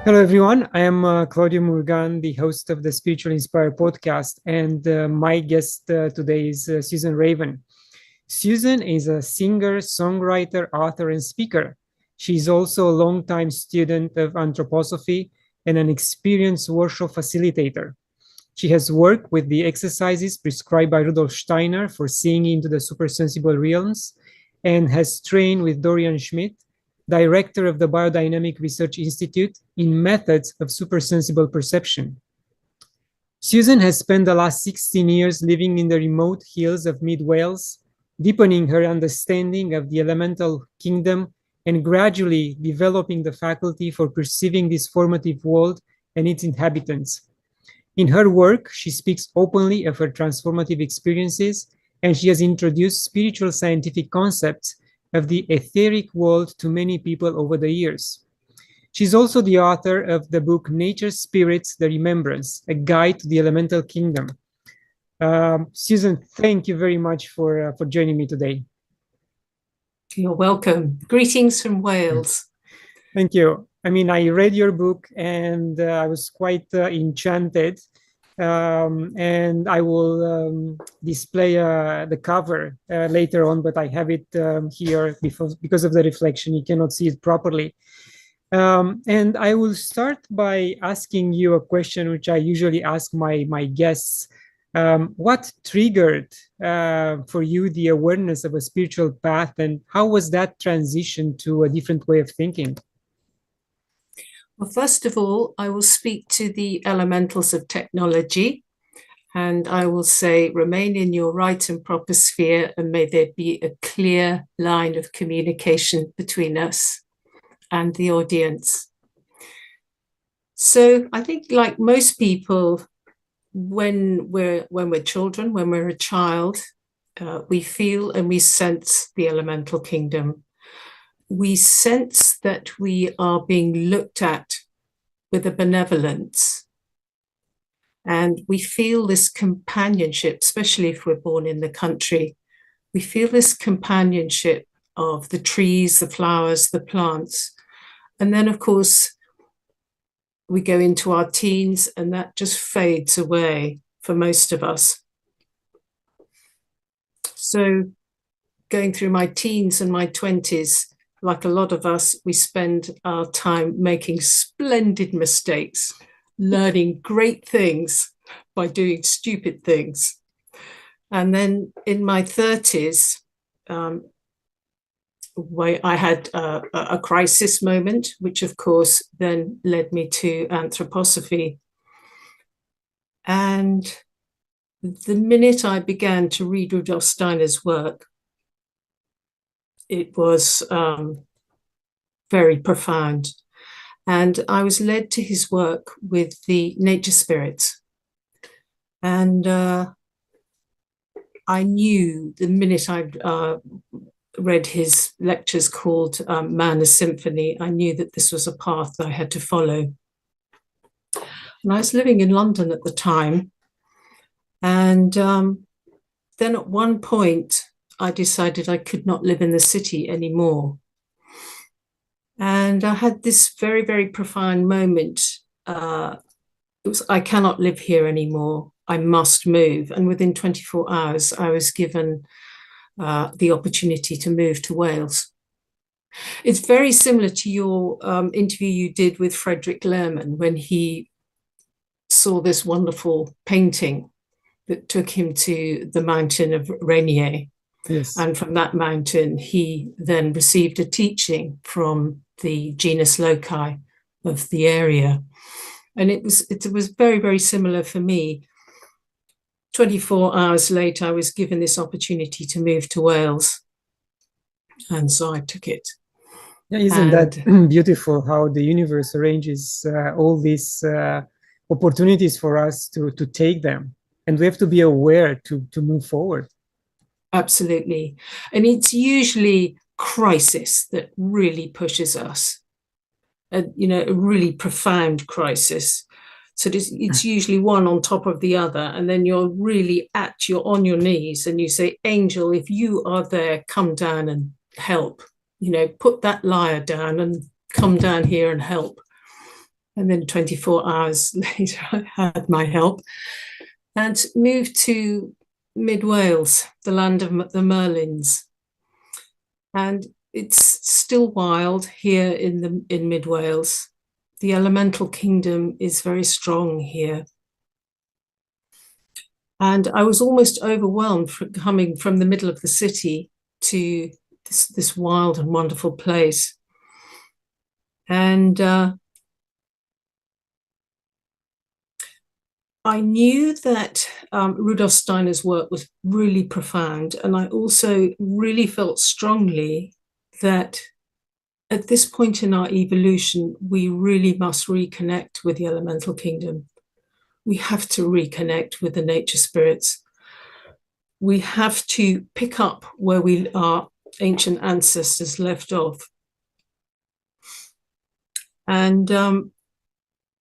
Hello, everyone. I am Claudio Murgan, the host of the Spiritual Inspire podcast, and my guest today is Susan Raven. Susan is a singer, songwriter, author, and speaker. She's also a longtime student of anthroposophy and an experienced workshop facilitator. She has worked with the exercises prescribed by Rudolf Steiner for seeing into the supersensible realms and has trained with Dorian Schmidt, director of the Biodynamic Research Institute, in methods of supersensible perception. Susan has spent the last 16 years living in the remote hills of mid Wales, deepening her understanding of the elemental kingdom and gradually developing the faculty for perceiving this formative world and its inhabitants. In her work, she speaks openly of her transformative experiences, and she has introduced spiritual scientific concepts of the etheric world to many people over the years. She's also the author of the book Nature Spirits, The Remembrance, a guide to the elemental kingdom. Susan, thank you very much for joining me today. You're welcome. Greetings from Wales. Thank you. I mean, I read your book and I was quite enchanted. And I will display the cover later on, but I have it here because of the reflection. You cannot see it properly. And I will start by asking you a question which I usually ask my guests. What triggered for you the awareness of a spiritual path, and how was that transition to a different way of thinking? Well, first of all, I will speak to the elementals of technology, and I will say, remain in your right and proper sphere, and may there be a clear line of communication between us and the audience. So I think, like most people, when we're children, when we're a child, we feel and we sense the elemental kingdom. We sense that we are being looked at with a benevolence. And we feel this companionship, especially if we're born in the country. We feel this companionship of the trees, the flowers, the plants. And then, of course, we go into our teens and that just fades away for most of us. So going through my teens and my 20s, like a lot of us, we spend our time making splendid mistakes, learning great things by doing stupid things. And then in my 30s, I had a crisis moment, which of course then led me to anthroposophy. And the minute I began to read Rudolf Steiner's work, it was very profound. And I was led to his work with the nature spirits. And I knew the minute I read his lectures called Man a Symphony, I knew that this was a path that I had to follow. And I was living in London at the time. And then at one point, I decided I could not live in the city anymore. And I had this very, very profound moment. It was, I cannot live here anymore. I must move. And within 24 hours, I was given the opportunity to move to Wales. It's very similar to your interview you did with Frederick Lehrman when he saw this wonderful painting that took him to the mountain of Rainier. Yes. And from that mountain, he then received a teaching from the genus loci of the area. And it was very, very similar for me. 24 hours later, I was given this opportunity to move to Wales. And so I took it. Yeah, isn't that beautiful how the universe arranges all these opportunities for us to take them? And we have to be aware to move forward. Absolutely. And it's usually crisis that really pushes us, a really profound crisis. So it's usually one on top of the other. And then you're on your knees and you say, Angel, if you are there, come down and help. Put that liar down and come down here and help. And then 24 hours later, I had my help and moved to mid Wales, the land of the Merlins. And it's still wild here in mid Wales. The elemental kingdom is very strong here. And I was almost overwhelmed coming from the middle of the city to this wild and wonderful place. And I knew that Rudolf Steiner's work was really profound. And I also really felt strongly that at this point in our evolution, we really must reconnect with the elemental kingdom. We have to reconnect with the nature spirits. We have to pick up where our ancient ancestors left off. And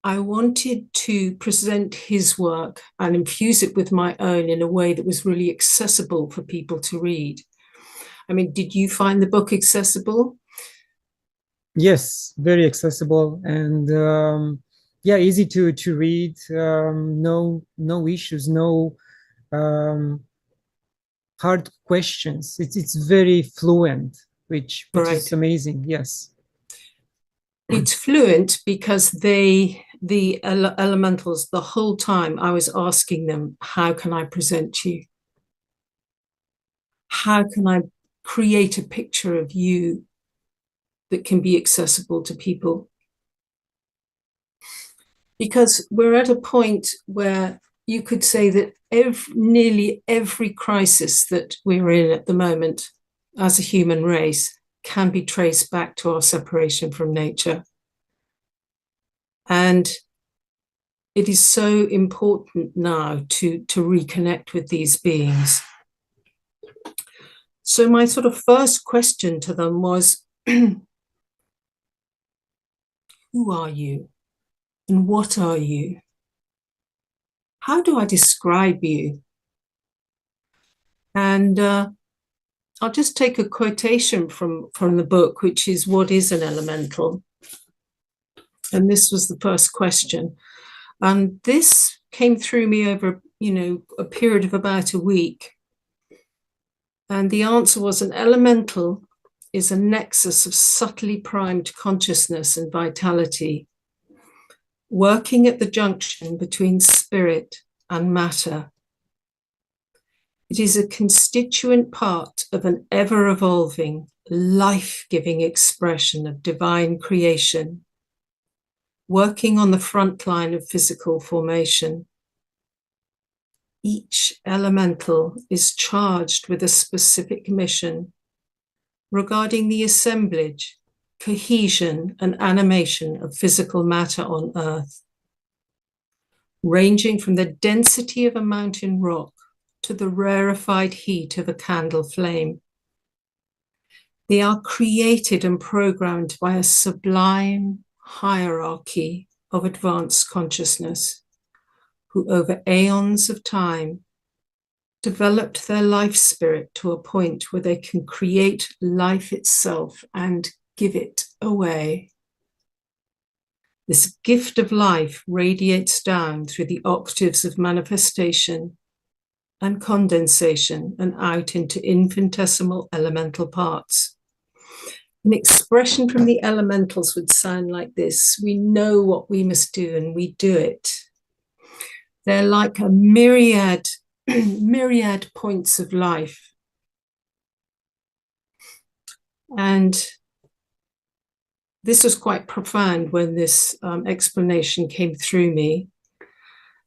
I wanted to present his work and infuse it with my own in a way that was really accessible for people to read. I mean, did you find the book accessible? Yes, very accessible, and yeah, easy to read. No issues, no hard questions. It's very fluent, which is amazing. Yes, it's fluent because the elementals, the whole time I was asking them, how can I present you? How can I create a picture of you that can be accessible to people? Because we're at a point where you could say that nearly every crisis that we're in at the moment as a human race can be traced back to our separation from nature. And it is so important now to reconnect with these beings. So my sort of first question to them was, who are you? And what are you? How do I describe you? And I'll just take a quotation from the book, which is, what is an elemental? And this was the first question. And this came through me over, a period of about a week. And the answer was, an elemental is a nexus of subtly primed consciousness and vitality, working at the junction between spirit and matter. It is a constituent part of an ever-evolving, life-giving expression of divine creation, working on the front line of physical formation. Each elemental is charged with a specific mission regarding the assemblage, cohesion, and animation of physical matter on Earth, ranging from the density of a mountain rock to the rarefied heat of a candle flame. They are created and programmed by a sublime hierarchy of advanced consciousness, who over aeons of time developed their life spirit to a point where they can create life itself and give it away. This gift of life radiates down through the octaves of manifestation and condensation and out into infinitesimal elemental parts. An expression from the elementals would sound like this: we know what we must do and we do it. They're like a myriad points of life. And this was quite profound when this explanation came through me.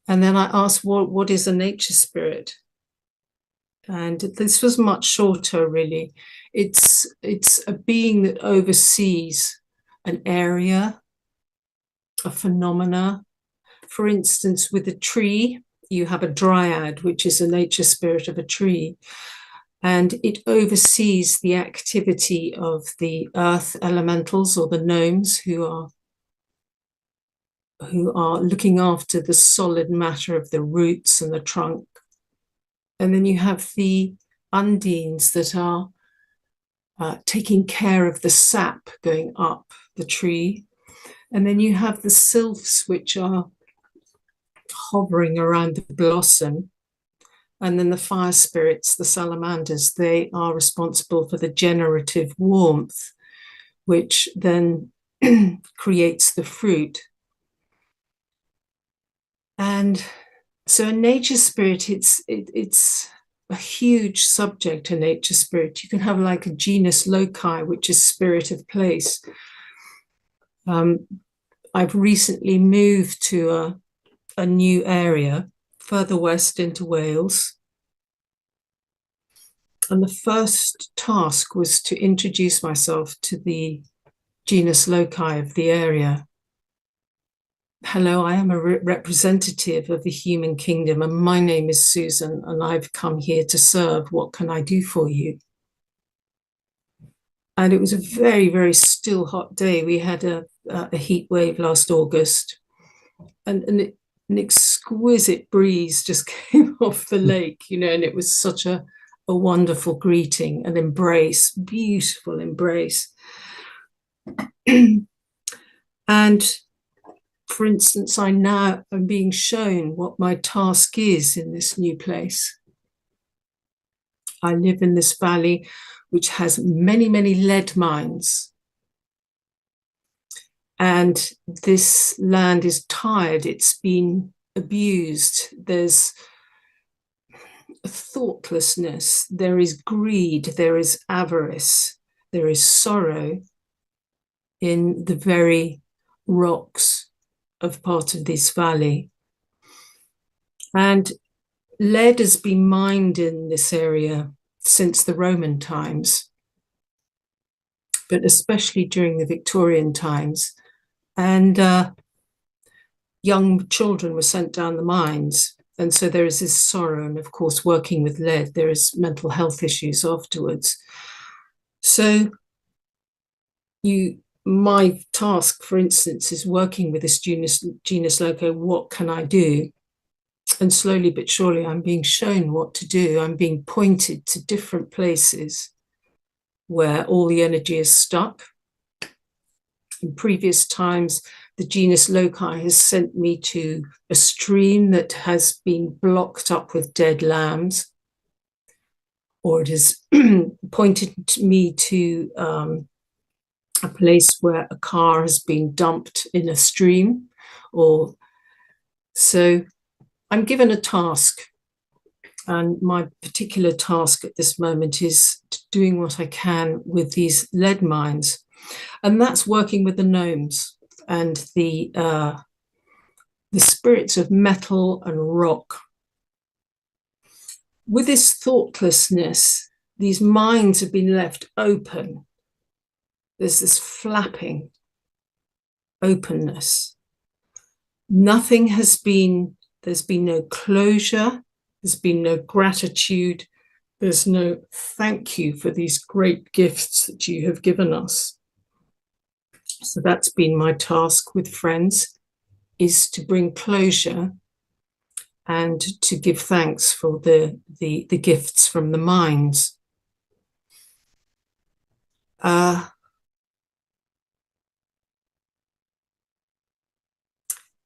And then I asked, what is a nature spirit? And this was much shorter, really. It's a being that oversees an area, a phenomena. For instance, with a tree, you have a dryad, which is a nature spirit of a tree. And it oversees the activity of the earth elementals, or the gnomes, who are looking after the solid matter of the roots and the trunk. And then you have the undines that are taking care of the sap going up the tree. And then you have the sylphs, which are hovering around the blossom. And then the fire spirits, the salamanders, they are responsible for the generative warmth, which then creates the fruit. And so a nature spirit, it's a huge subject, a nature spirit. You can have like a genus loci, which is spirit of place. I've recently moved to a new area further west into Wales. And the first task was to introduce myself to the genus loci of the area. Hello, I am a representative of the human kingdom, and my name is Susan, and I've come here to serve. What can I do for you? And it was a very, very still, hot day. We had a heat wave last August, and an exquisite breeze just came off the lake, and it was such a wonderful greeting, an embrace, beautiful embrace. And for instance, I now am being shown what my task is in this new place. I live in this valley, which has many, many lead mines. And this land is tired. It's been abused. There's thoughtlessness. There is greed. There is avarice. There is sorrow in the very rocks of part of this valley. And lead has been mined in this area since the Roman times, but especially during the Victorian times. And young children were sent down the mines. And so there is this sorrow. And of course, working with lead, there is mental health issues afterwards. So my task, for instance, is working with this genus loci. What can I do? And slowly but surely, I'm being shown what to do. I'm being pointed to different places where all the energy is stuck. In previous times, the genus loci has sent me to a stream that has been blocked up with dead lambs, or it has pointed me to a place where a car has been dumped in a stream. So I'm given a task, and my particular task at this moment is doing what I can with these lead mines, and that's working with the gnomes and the spirits of metal and rock. With this thoughtlessness, these mines have been left open. There's this flapping openness. There's been no closure. There's been no gratitude. There's no thank you for these great gifts that you have given us. So that's been my task with friends, is to bring closure and to give thanks for the gifts from the mines.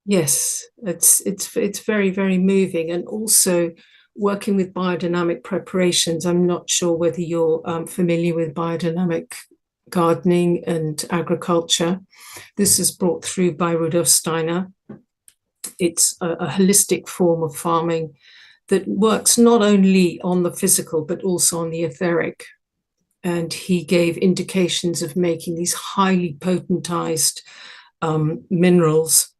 Yes, it's very, very moving. And also working with biodynamic preparations. I'm not sure whether you're familiar with biodynamic gardening and agriculture. This is brought through by Rudolf Steiner. It's a holistic form of farming that works not only on the physical, but also on the etheric. And he gave indications of making these highly potentized minerals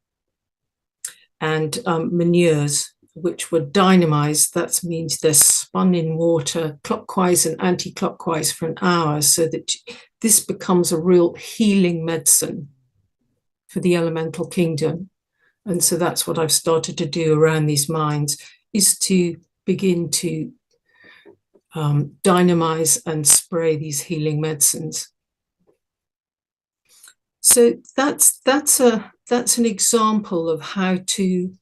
and manures, which were dynamized. That means they're spun in water clockwise and anti-clockwise for an hour, so that this becomes a real healing medicine for the elemental kingdom. And so that's what I've started to do around these mines, is to begin to dynamize and spray these healing medicines. So that's an example of how to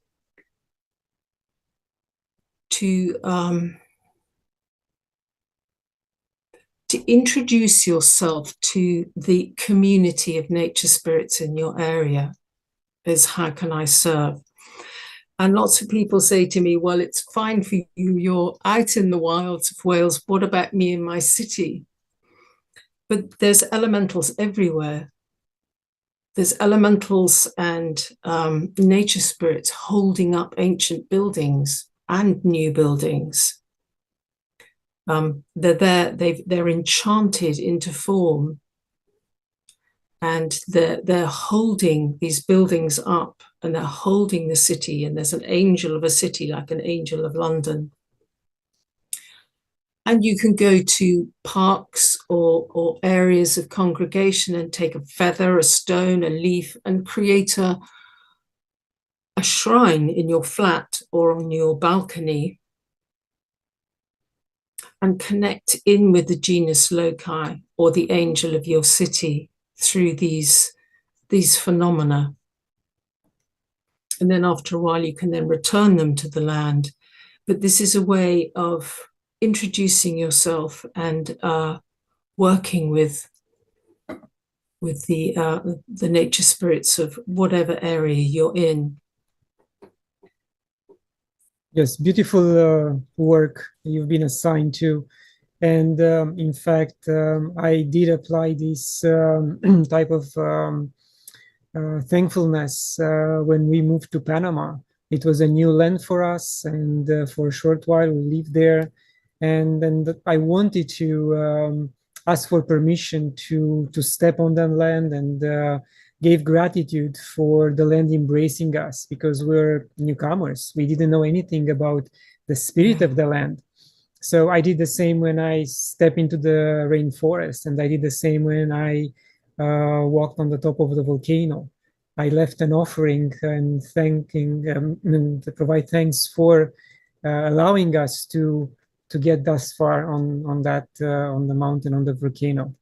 to introduce yourself to the community of nature spirits in your area is how can I serve? And lots of people say to me, well, it's fine for you. You're out in the wilds of Wales. What about me in my city? But there's elementals everywhere. There's elementals and nature spirits holding up ancient buildings and new buildings. They're there, they're enchanted into form, and they're holding these buildings up, and they're holding the city, and there's an angel of a city like an angel of London. And you can go to parks or areas of congregation and take a feather, a stone, a leaf, and create a shrine in your flat or on your balcony, and connect in with the genus loci or the angel of your city through these phenomena. And then after a while, you can then return them to the land. But this is a way of introducing yourself and working with the nature spirits of whatever area you're in. Yes, beautiful work you've been assigned to. And in fact, I did apply this type of thankfulness when we moved to Panama. It was a new land for us, and for a short while we lived there. And then I wanted to ask for permission to step on that land, and gave gratitude for the land embracing us, because we're newcomers. We didn't know anything about the spirit of the land. So I did the same when I stepped into the rainforest, and I did the same when I walked on the top of the volcano. I left an offering and and to provide thanks for allowing us to get thus far on the mountain, on the volcano.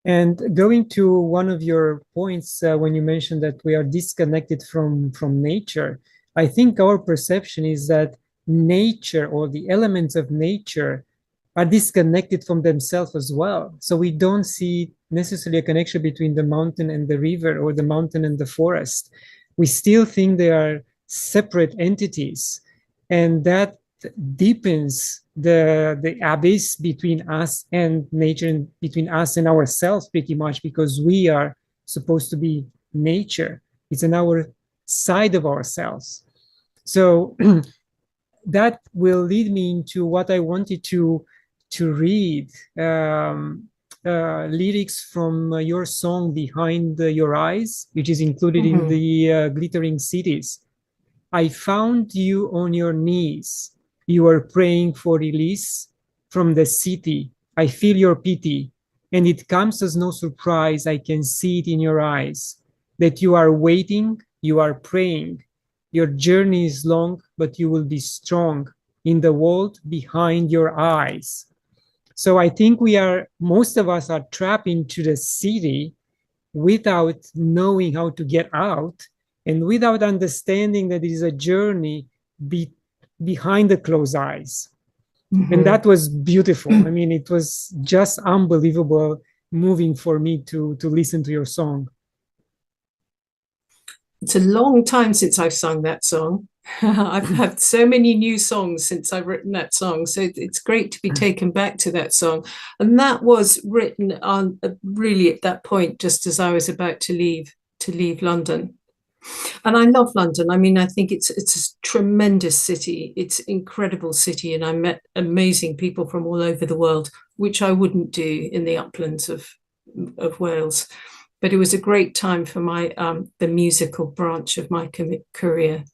And going to one of your points when you mentioned that we are disconnected from nature, I think our perception is that nature, or the elements of nature, are disconnected from themselves as well. So we don't see necessarily a connection between the mountain and the river, or the mountain and the forest. We still think they are separate entities, and that deepens the abyss between us and nature, and between us and ourselves, pretty much, because we are supposed to be nature. It's in our side of ourselves. So that will lead me into what I wanted to read, lyrics from your song Behind Your Eyes, which is included in the Glittering Cities. I found you on your knees. You are praying for release from the city. I feel your pity, and it comes as no surprise. I can see it in your eyes that you are waiting, you are praying. Your journey is long, but you will be strong in the world behind your eyes. So I think most of us are trapped into the city without knowing how to get out, and without understanding that it is a journey behind the closed eyes. And that was beautiful. I mean, it was just unbelievable, moving for me to listen to your song. It's a long time since I've sung that song. I've had so many new songs since I've written that song. So it's great to be taken back to that song. And that was written on really at that point, just as I was about to leave London. And I love London. I mean, I think it's a tremendous city. It's an incredible city. And I met amazing people from all over the world, which I wouldn't do in the uplands of Wales. But it was a great time for my the musical branch of my career.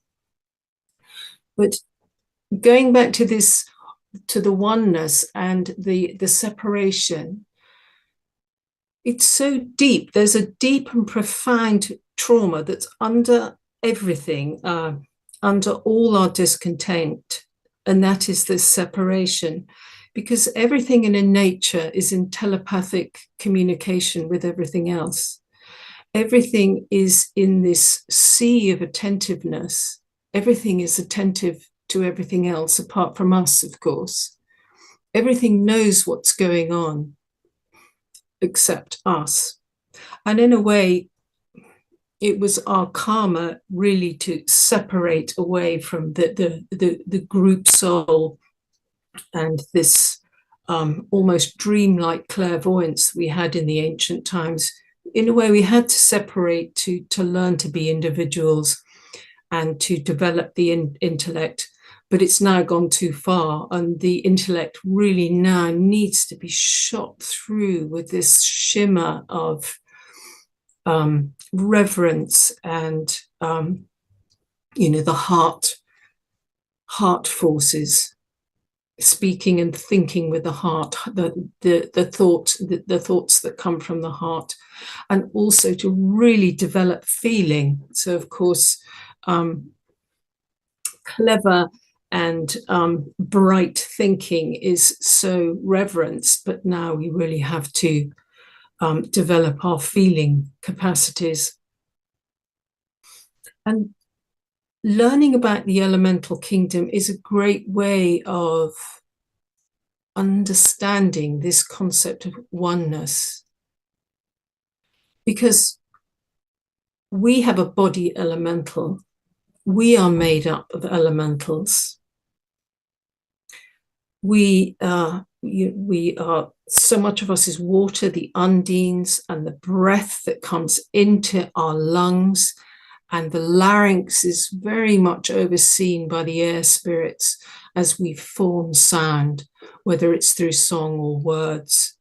But going back to the oneness and the separation, it's so deep. There's a deep and profound trauma that's under everything, under all our discontent, and that is this separation, because everything in nature is in telepathic communication with everything else. Everything is in this sea of attentiveness. Everything is attentive to everything else, apart from us, of course. everything knows what's going on except us. And in a way, it was our karma really to separate away from the group soul and this almost dreamlike clairvoyance we had in the ancient times. In a way, we had to separate to learn to be individuals and to develop the intellect. But it's now gone too far, and the intellect really now needs to be shot through with this shimmer of reverence and the heart forces, speaking and thinking with the heart, the thoughts that come from the heart, and also to really develop feeling. So of course, clever and bright thinking is so reverenced, but now we really have to develop our feeling capacities. And learning about the elemental kingdom is a great way of understanding this concept of oneness, because we have a body elemental. We are made up of elementals. We are, so much of us is water, the undines, and the breath that comes into our lungs. And the larynx is very much overseen by the air spirits as we form sound, whether it's through song or words.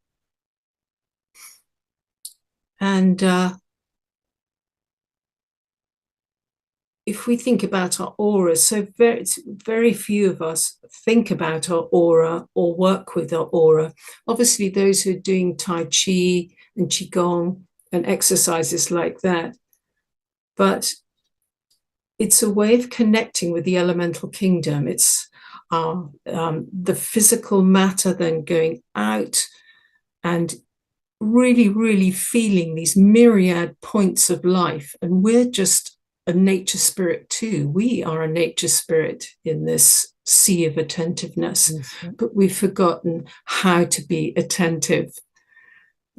And if we think about our aura, so very few of us think about our aura or work with our aura. Obviously, those who are doing Tai Chi and Qigong and exercises like that. But it's a way of connecting with the elemental kingdom. It's the physical matter then going out and really, really feeling these myriad points of life. And we're just a nature spirit too. We are a nature spirit in this sea of attentiveness, but we've forgotten how to be attentive.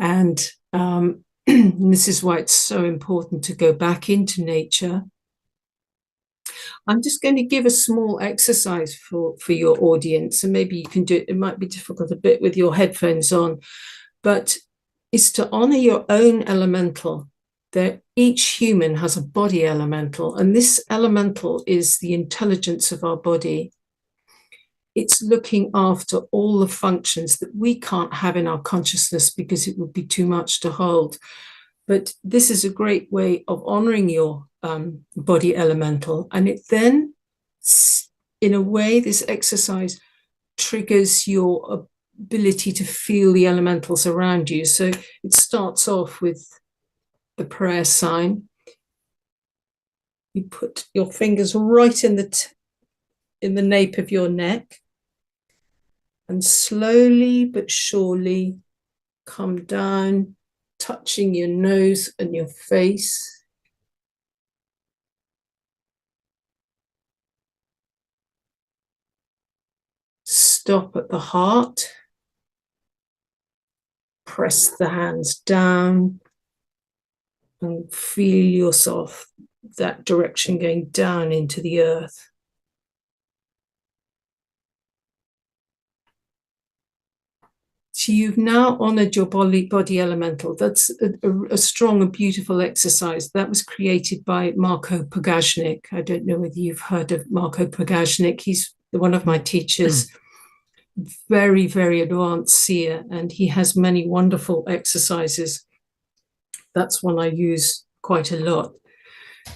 And this is why it's so important to go back into nature. I'm just going to give a small exercise for your audience, and maybe you can do it. It might be difficult a bit with your headphones on, but it's to honor your own elemental. That each human has a body elemental, and this elemental is the intelligence of our body. It's looking after all the functions that we can't have in our consciousness because it would be too much to hold. But this is a great way of honoring your body elemental. And it then, in a way, this exercise triggers your ability to feel the elementals around you. So it starts off with the prayer sign. You put your fingers right in the nape of your neck, and slowly but surely come down, touching your nose and your face. Stop at the heart. Press the hands down and feel yourself that direction going down into the earth. So you've now honored your body elemental. That's a strong and beautiful exercise. That was created by Marco Pagajnik. I don't know whether you've heard of Marco Pagajnik. He's one of my teachers, very, very advanced seer, and he has many wonderful exercises. That's one I use quite a lot.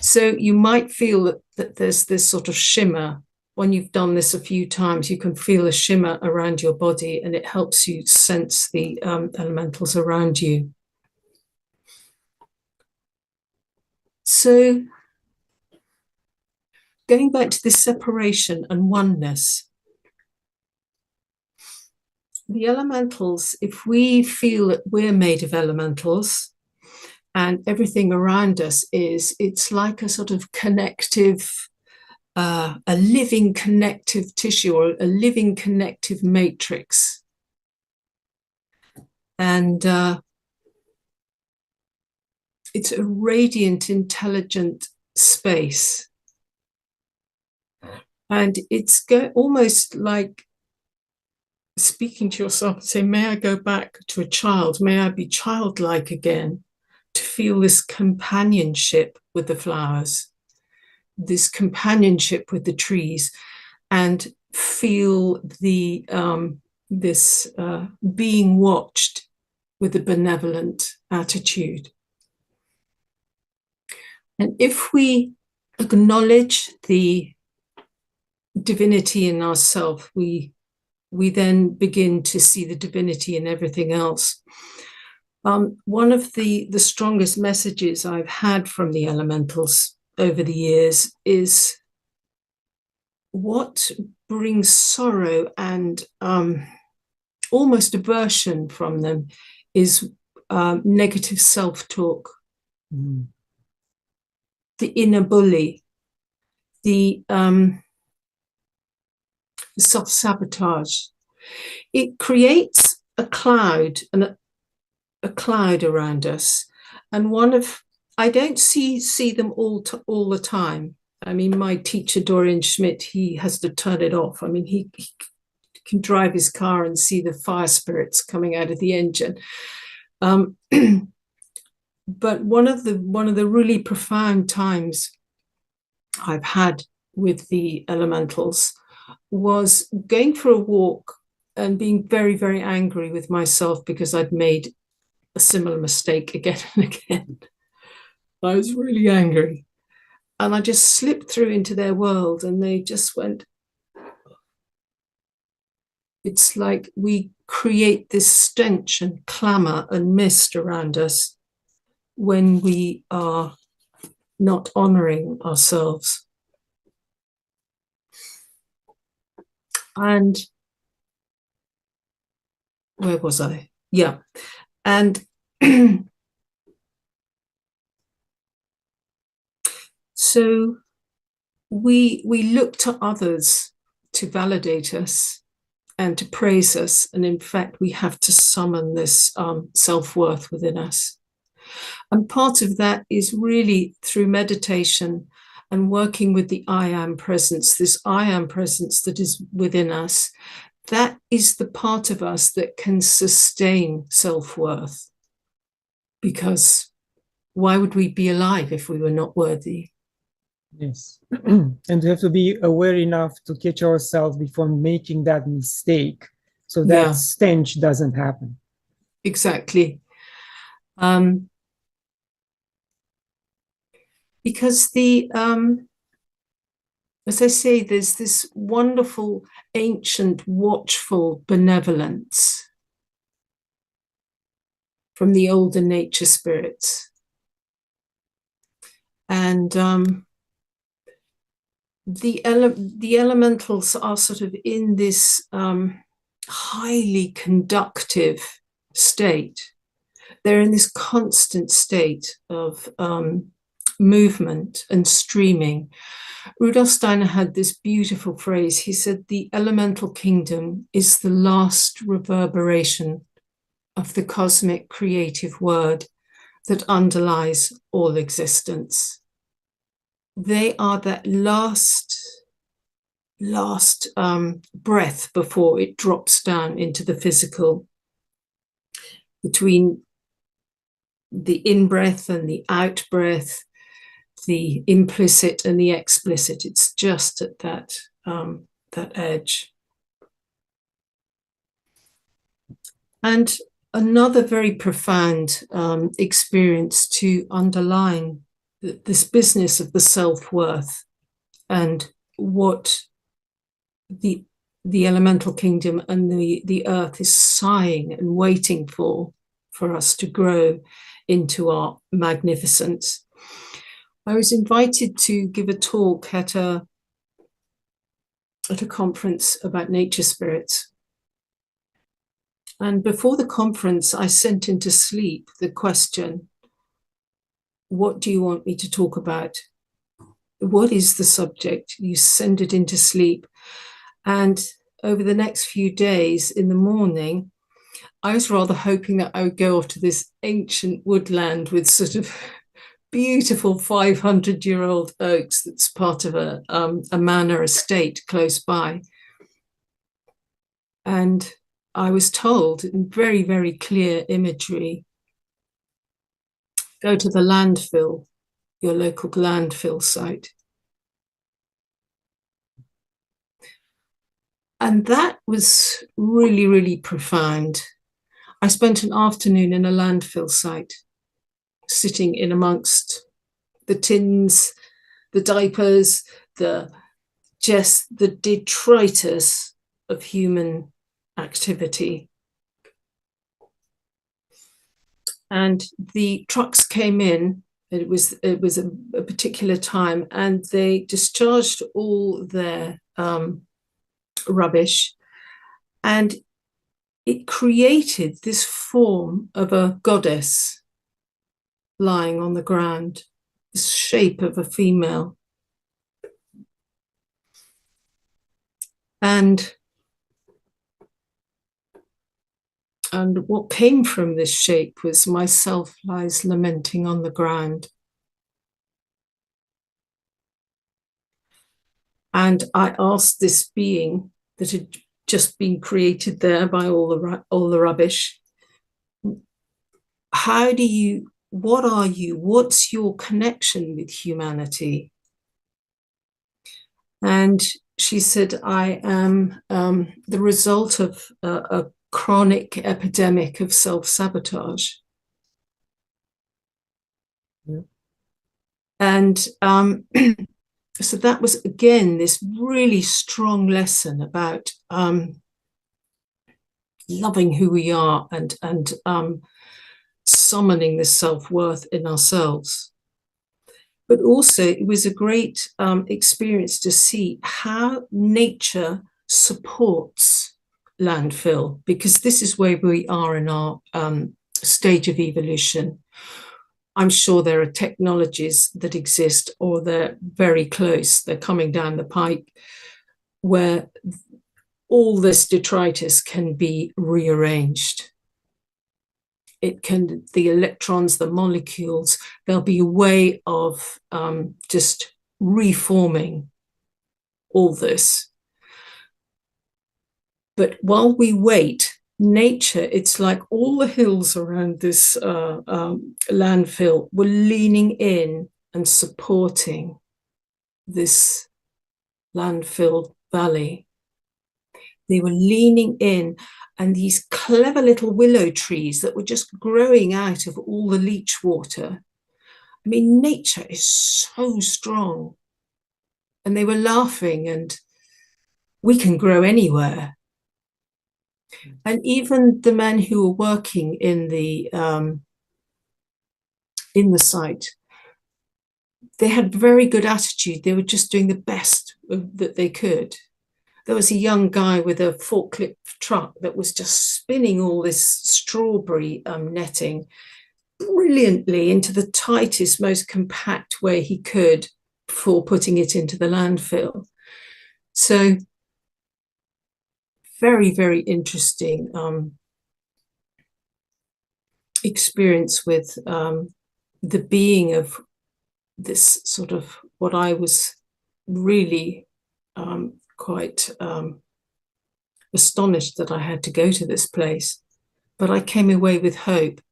So you might feel that there's this sort of shimmer. When you've done this a few times, you can feel a shimmer around your body, and it helps you sense the elementals around you. So going back to this separation and oneness, the elementals, if we feel that we're made of elementals and everything around us it's like a sort of connective, a living connective tissue or a living connective matrix. And it's a radiant, intelligent space. And it's almost like speaking to yourself and saying, may I go back to a child? May I be childlike again, to feel this companionship with the flowers, this companionship with the trees, and feel this being watched with a benevolent attitude. And if we acknowledge the divinity in ourselves, we then begin to see the divinity in everything else. One of the strongest messages I've had from the elementals over the years is what brings sorrow and almost aversion from them is negative self-talk, the inner bully, the self-sabotage. It creates a cloud and a cloud around us. And I don't see them all the time. I mean, my teacher, Dorian Schmidt, he has to turn it off. I mean, he can drive his car and see the fire spirits coming out of the engine. But one of the really profound times I've had with the elementals was going for a walk and being very, very angry with myself because I'd made a similar mistake again and again. I was really angry. And I just slipped through into their world, and they just went. It's like we create this stench and clamor and mist around us when we are not honoring ourselves. And where was I? Yeah. And so we look to others to validate us and to praise us. And in fact, we have to summon this self-worth within us. And part of that is really through meditation and working with the I am presence, this I am presence that is within us. That is the part of us that can sustain self-worth. Because why would we be alive if we were not worthy? Yes. And we have to be aware enough to catch ourselves before making that mistake, so that stench doesn't happen. Exactly. Because as I say, there's this wonderful, ancient, watchful benevolence from the older nature spirits. And the elementals are sort of in this highly conductive state. They're in this constant state of movement and streaming. Rudolf Steiner had this beautiful phrase. He said, the elemental kingdom is the last reverberation of the cosmic creative word that underlies all existence. They are that last breath before it drops down into the physical, between the in-breath and the out-breath, the implicit and the explicit. It's just at that edge. And another very profound experience to underline this business of the self-worth and what the elemental kingdom and the earth is sighing and waiting for us to grow into our magnificence. I was invited to give a talk at a conference about nature spirits. And before the conference, I sent into sleep the question, what do you want me to talk about? What is the subject? You send it into sleep. And over the next few days in the morning, I was rather hoping that I would go off to this ancient woodland with sort of beautiful 500-year-old oaks that's part of a manor estate close by. And I was told in very, very clear imagery, go to the landfill, your local landfill site. And that was really, really profound. I spent an afternoon in a landfill site, sitting in amongst the tins, the diapers, just the detritus of human activity. And the trucks came in. It was a particular time, and they discharged all their rubbish, and it created this form of a goddess lying on the ground, this shape of a female. And what came from this shape was myself lies lamenting on the ground. And I asked this being that had just been created there by all the rubbish, what are you? What's your connection with humanity? And she said, I am the result of a chronic epidemic of self-sabotage. Yeah. And so that was, again, this really strong lesson about loving who we are and summoning this self-worth in ourselves. But also it was a great experience to see how nature supports landfill, because this is where we are in our stage of evolution. I'm sure there are technologies that exist, or they're very close, they're coming down the pike, where all this detritus can be rearranged. It can, the electrons, the molecules, there'll be a way of just reforming all this. But while we wait, nature, it's like all the hills around this landfill were leaning in and supporting this landfill valley. They were leaning in, and these clever little willow trees that were just growing out of all the leach water. I mean, nature is so strong. And they were laughing, and we can grow anywhere. And even the men who were working in the site, they had very good attitude. They were just doing the best that they could. There was a young guy with a forklift truck that was just spinning all this strawberry netting brilliantly into the tightest, most compact way he could before putting it into the landfill. So very, very interesting experience with the being of this sort of, what I was really quite astonished that I had to go to this place, but I came away with hope.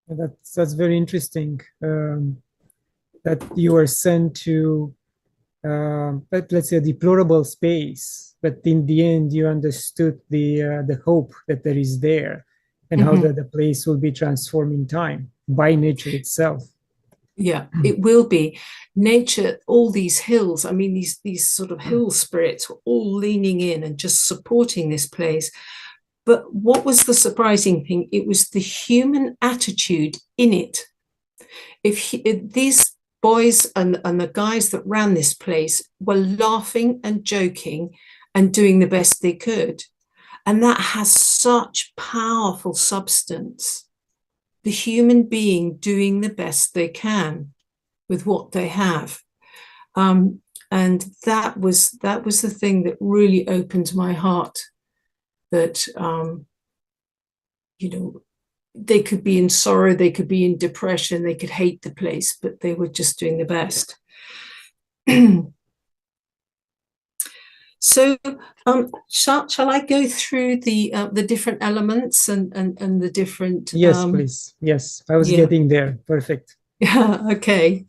That's very interesting, that you were sent to, let's say, a deplorable space, but in the end you understood the hope that there is there, and how the place will be transformed in time by nature itself. Yeah, it will be. Nature, all these hills, I mean, these sort of hill spirits were all leaning in and just supporting this place. But what was the surprising thing? It was the human attitude in it. If these boys and the guys that ran this place were laughing and joking and doing the best they could, and that has such powerful substance. The human being doing the best they can with what they have. And that was the thing that really opened my heart, that you know, they could be in sorrow, they could be in depression, they could hate the place, but they were just doing the best. So shall I go through the different elements and the different Yes, please. Yes, I was getting there. Perfect. Yeah, okay.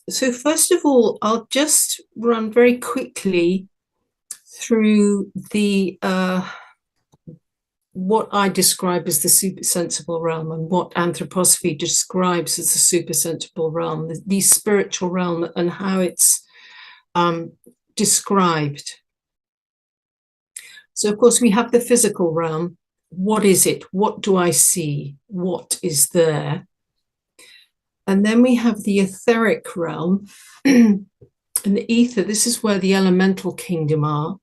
So first of all, I'll just run very quickly through the what I describe as the supersensible realm, and what anthroposophy describes as the supersensible realm, the spiritual realm, and how it's described. So, of course, we have the physical realm. What is it? What do I see? What is there? And then we have the etheric realm and the ether. This is where the elemental kingdom are.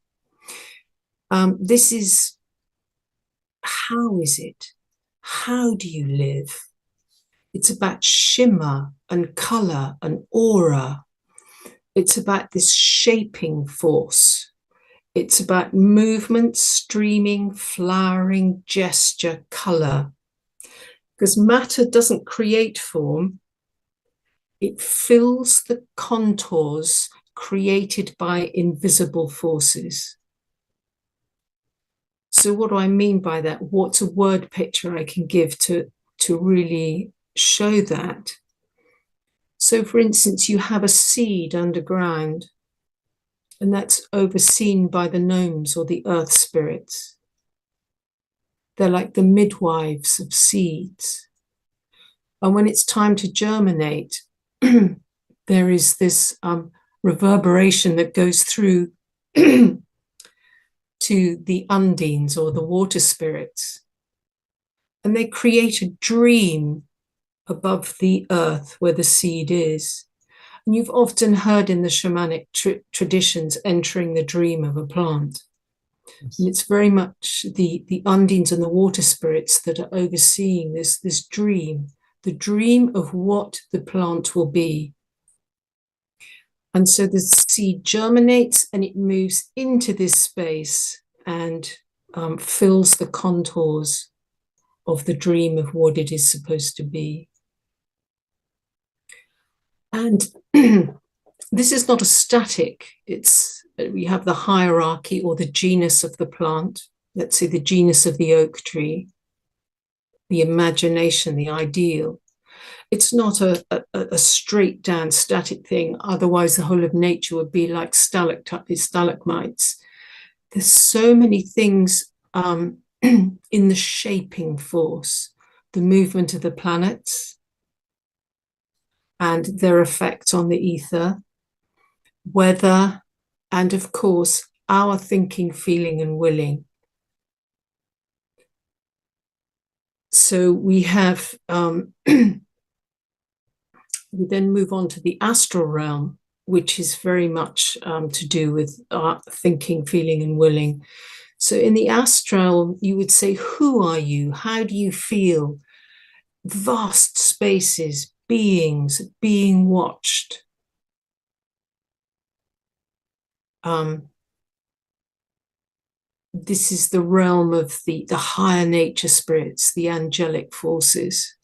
This is, how is it? How do you live? It's about shimmer and color and aura. It's about this shaping force. It's about movement, streaming, flowering, gesture, color. Because matter doesn't create form, it fills the contours created by invisible forces. So what do I mean by that? What's a word picture I can give to really show that? So for instance, you have a seed underground, and that's overseen by the gnomes or the earth spirits. They're like the midwives of seeds. And when it's time to germinate, there is this reverberation that goes through to the undines or the water spirits. And they create a dream above the earth where the seed is. And you've often heard in the shamanic traditions entering the dream of a plant. Yes. And it's very much the undines and the water spirits that are overseeing this dream, the dream of what the plant will be. And so the seed germinates and it moves into this space and fills the contours of the dream of what it is supposed to be. And this is not a static. We have the hierarchy or the genus of the plant. Let's say the genus of the oak tree, the imagination, the ideal. It's not a straight down static thing. Otherwise, the whole of nature would be like stalagmites. There's so many things in the shaping force, the movement of the planets and their effect on the ether, weather, and of course, our thinking, feeling, and willing. So we have, we then move on to the astral realm, which is very much to do with our thinking, feeling, and willing. So in the astral, you would say, who are you? How do you feel? Vast spaces, beings, being watched. This is the realm of the higher nature spirits, the angelic forces.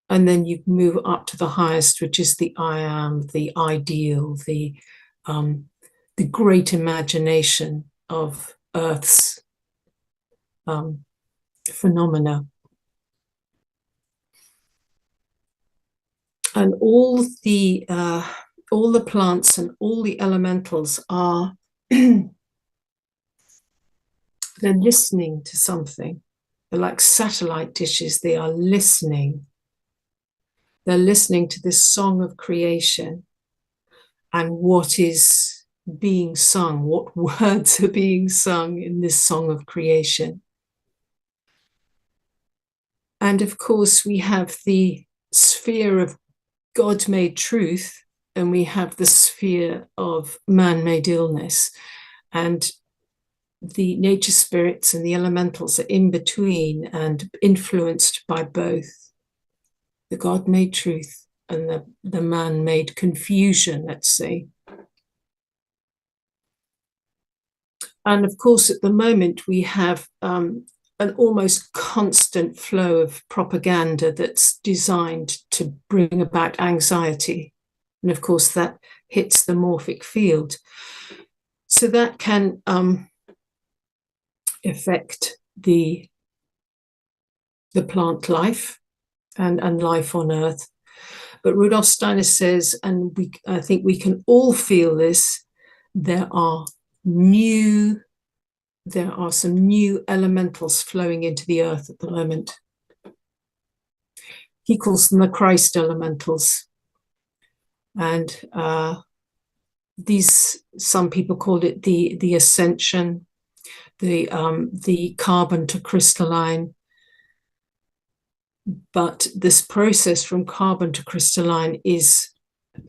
And then you move up to the highest, which is the I am, the ideal, the great imagination of Earth's phenomena. And all the plants and all the elementals are they're listening to something. They're like satellite dishes. They are listening. They're listening to this song of creation and what is being sung, what words are being sung in this song of creation. And of course, we have the sphere of God-made truth, and we have the sphere of man-made illness. And the nature spirits and the elementals are in between and influenced by both the God-made truth and the man-made confusion, let's say. And of course, at the moment, we have an almost constant flow of propaganda that's designed to bring about anxiety. And of course, that hits the morphic field. So that can affect the plant life and life on Earth. But Rudolf Steiner says, and I think we can all feel this, there are some new elementals flowing into the Earth at the moment. He calls them the Christ elementals. And some people called it the Ascension, the carbon to crystalline. But this process from carbon to crystalline is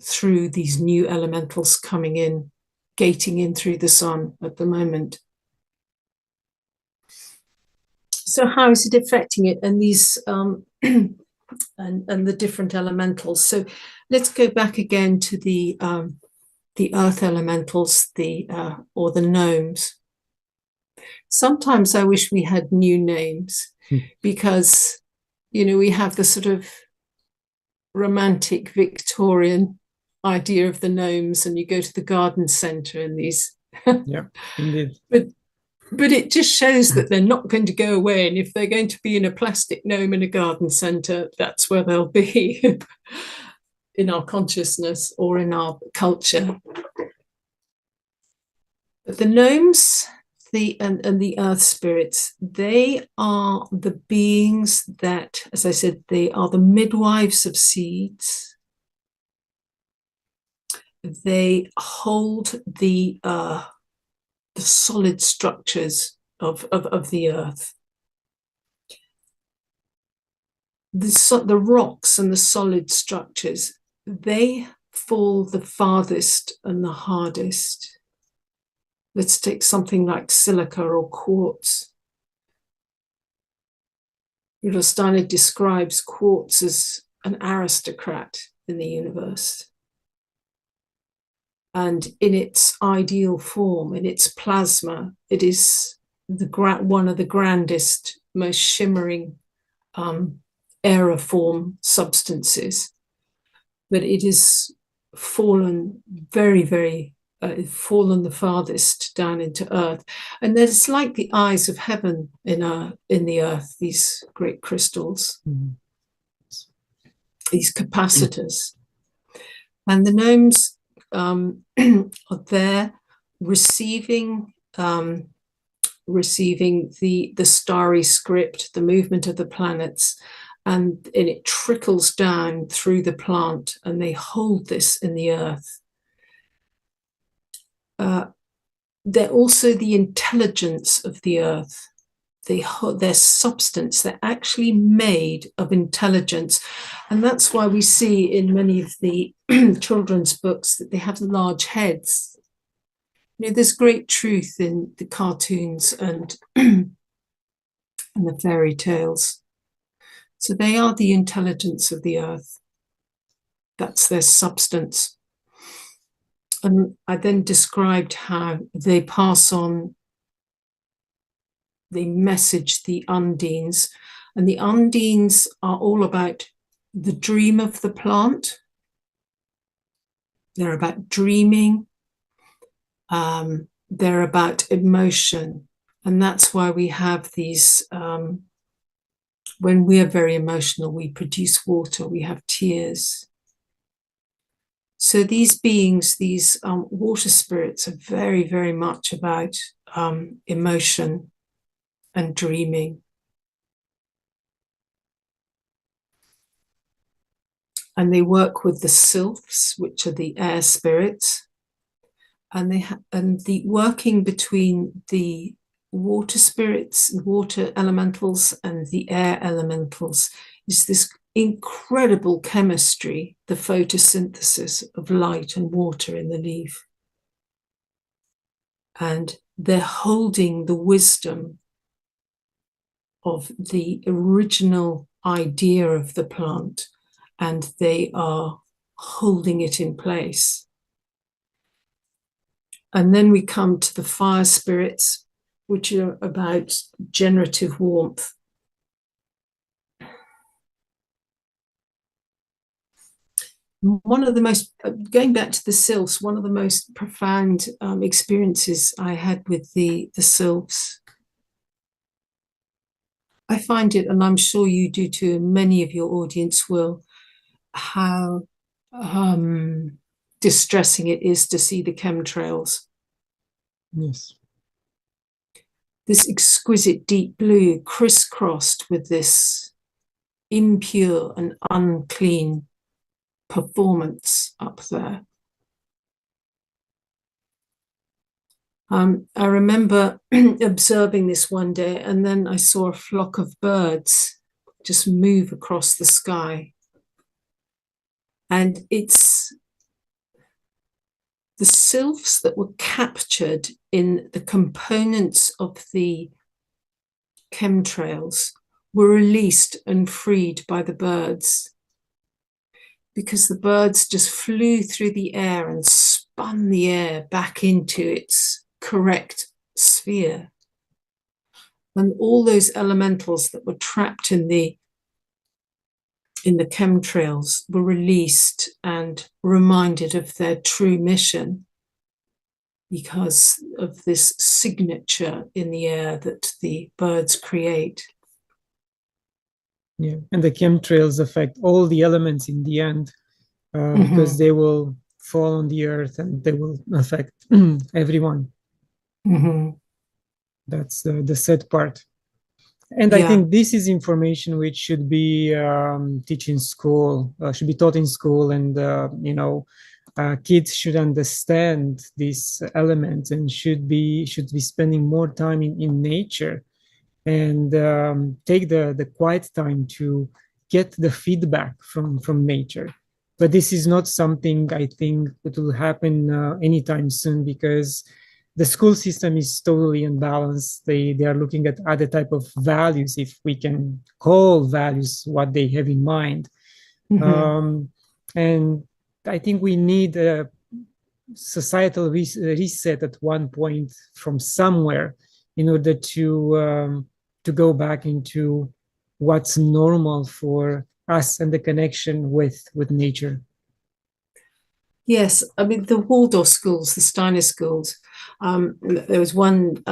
through these new elementals coming in, gating in through the sun at the moment. So how is it affecting it and these and the different elementals? So let's go back again to the earth elementals, or the gnomes. Sometimes I wish we had new names because, we have the sort of romantic Victorian idea of the gnomes, and you go to the garden centre and these. Yeah, indeed. But it just shows that they're not going to go away. And if they're going to be in a plastic gnome in a garden centre, that's where they'll be in our consciousness or in our culture. But the gnomes and the earth spirits, they are the beings that, as I said, they are the midwives of seeds. They hold the solid structures of the earth. The rocks and the solid structures, they fall the farthest and the hardest. Let's take something like silica or quartz. Rudolf Steiner describes quartz as an aristocrat in the universe. And in its ideal form, in its plasma, it is one of the grandest, most shimmering aeriform substances. But it has fallen very, very, fallen the farthest down into earth. And there's like the eyes of heaven in the earth, these great crystals, these capacitors. And the gnomes are there receiving the starry script, the movement of the planets, and it trickles down through the plant, and they hold this in the earth. They're also the intelligence of the earth. Their substance, they're actually made of intelligence. And that's why we see in many of the children's books that they have large heads. There's great truth in the cartoons and the fairy tales. So they are the intelligence of the earth. That's their substance. And I then described how they pass on, they message the undines. And the undines are all about the dream of the plant. They're about dreaming. They're about emotion. And that's why we have these, when we are very emotional, we produce water, we have tears. So these beings, these water spirits, are very, very much about emotion and dreaming. And they work with the sylphs, which are the air spirits. And the working between the water spirits, water elementals, and the air elementals is this incredible chemistry, the photosynthesis of light and water in the leaf. And they're holding the wisdom of the original idea of the plant, and they are holding it in place. And then we come to the fire spirits, which are about generative warmth. One of the most, going back to the sylphs, one of the most profound experiences I had with the sylphs, I find it, and I'm sure you do too, and many of your audience will, how distressing it is to see the chemtrails. Yes. This exquisite deep blue crisscrossed with this impure and unclean performance up there. I remember observing this one day, and then I saw a flock of birds just move across the sky. And it's the sylphs that were captured in the components of the chemtrails were released and freed by the birds, because the birds just flew through the air and spun the air back into its correct sphere. And all those elementals that were trapped in the chemtrails were released and reminded of their true mission, because of this signature in the air that the birds create. Yeah, and the chemtrails affect all the elements in the end, because they will fall on the earth and they will affect everyone. That's the sad part. And I think this is information which should be taught in school, and kids should understand these elements and should be spending more time in nature, and take the quiet time to get the feedback from nature. But this is not something I think that will happen anytime soon, because the school system is totally unbalanced. They are looking at other type of values, if we can call values what they have in mind. And I think we need a societal reset at one point from somewhere, in order to go back into what's normal for us and the connection with nature. Yes, I mean, the Waldorf schools, the Steiner schools, there was one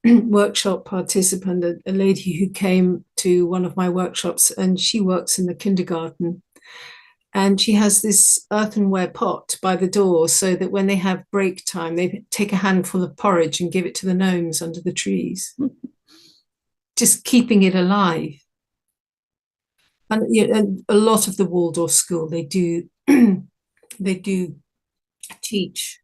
workshop participant, a lady who came to one of my workshops, and she works in the kindergarten. And she has this earthenware pot by the door, so that when they have break time, they take a handful of porridge and give it to the gnomes under the trees, just keeping it alive. And a lot of the Waldorf school, they do teach,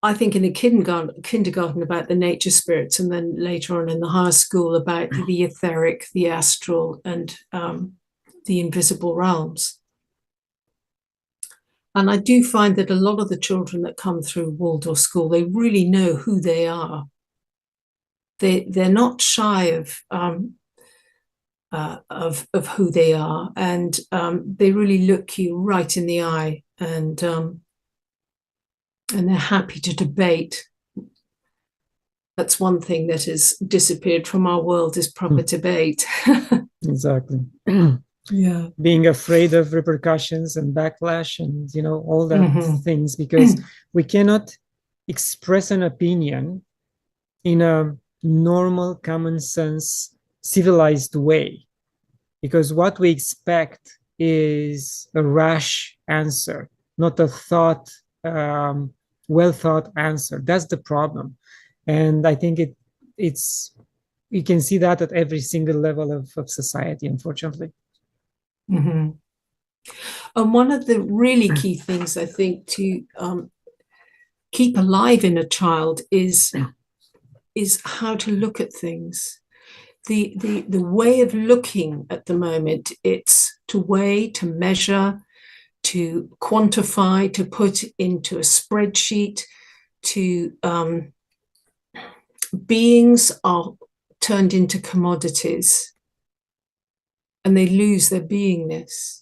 I think, in a kindergarten about the nature spirits, and then later on in the higher school about the etheric, the astral, and the invisible realms. And I do find that a lot of the children that come through Waldorf school, they really know who they are. They're not shy of who they are, and they really look you right in the eye, and they're happy to debate. That's one thing that has disappeared from our world, is proper debate. Exactly. Yeah. Being afraid of repercussions and backlash and all that things, because we cannot express an opinion in a normal, common sense, civilized way, because what we expect is a rash answer, not a well thought answer. That's the problem. And I think you can see that at every single level of society, unfortunately. And one of the really key things, I think, to keep alive in a child is how to look at things. The way of looking at the moment, it's to weigh, to measure, to quantify, to put into a spreadsheet, to beings are turned into commodities and they lose their beingness.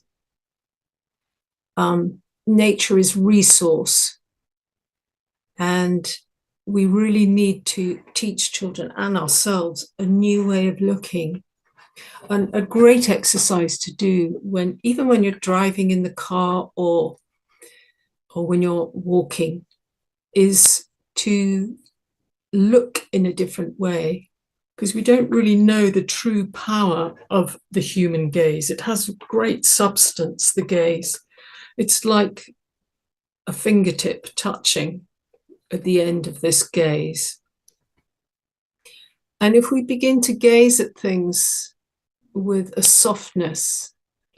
Nature is resource, and we really need to teach children and ourselves a new way of looking. And a great exercise to do even when you're driving in the car or when you're walking is to look in a different way, because we don't really know the true power of the human gaze. It has great substance, the gaze. It's like a fingertip touching at the end of this gaze. And if we begin to gaze at things with a softness,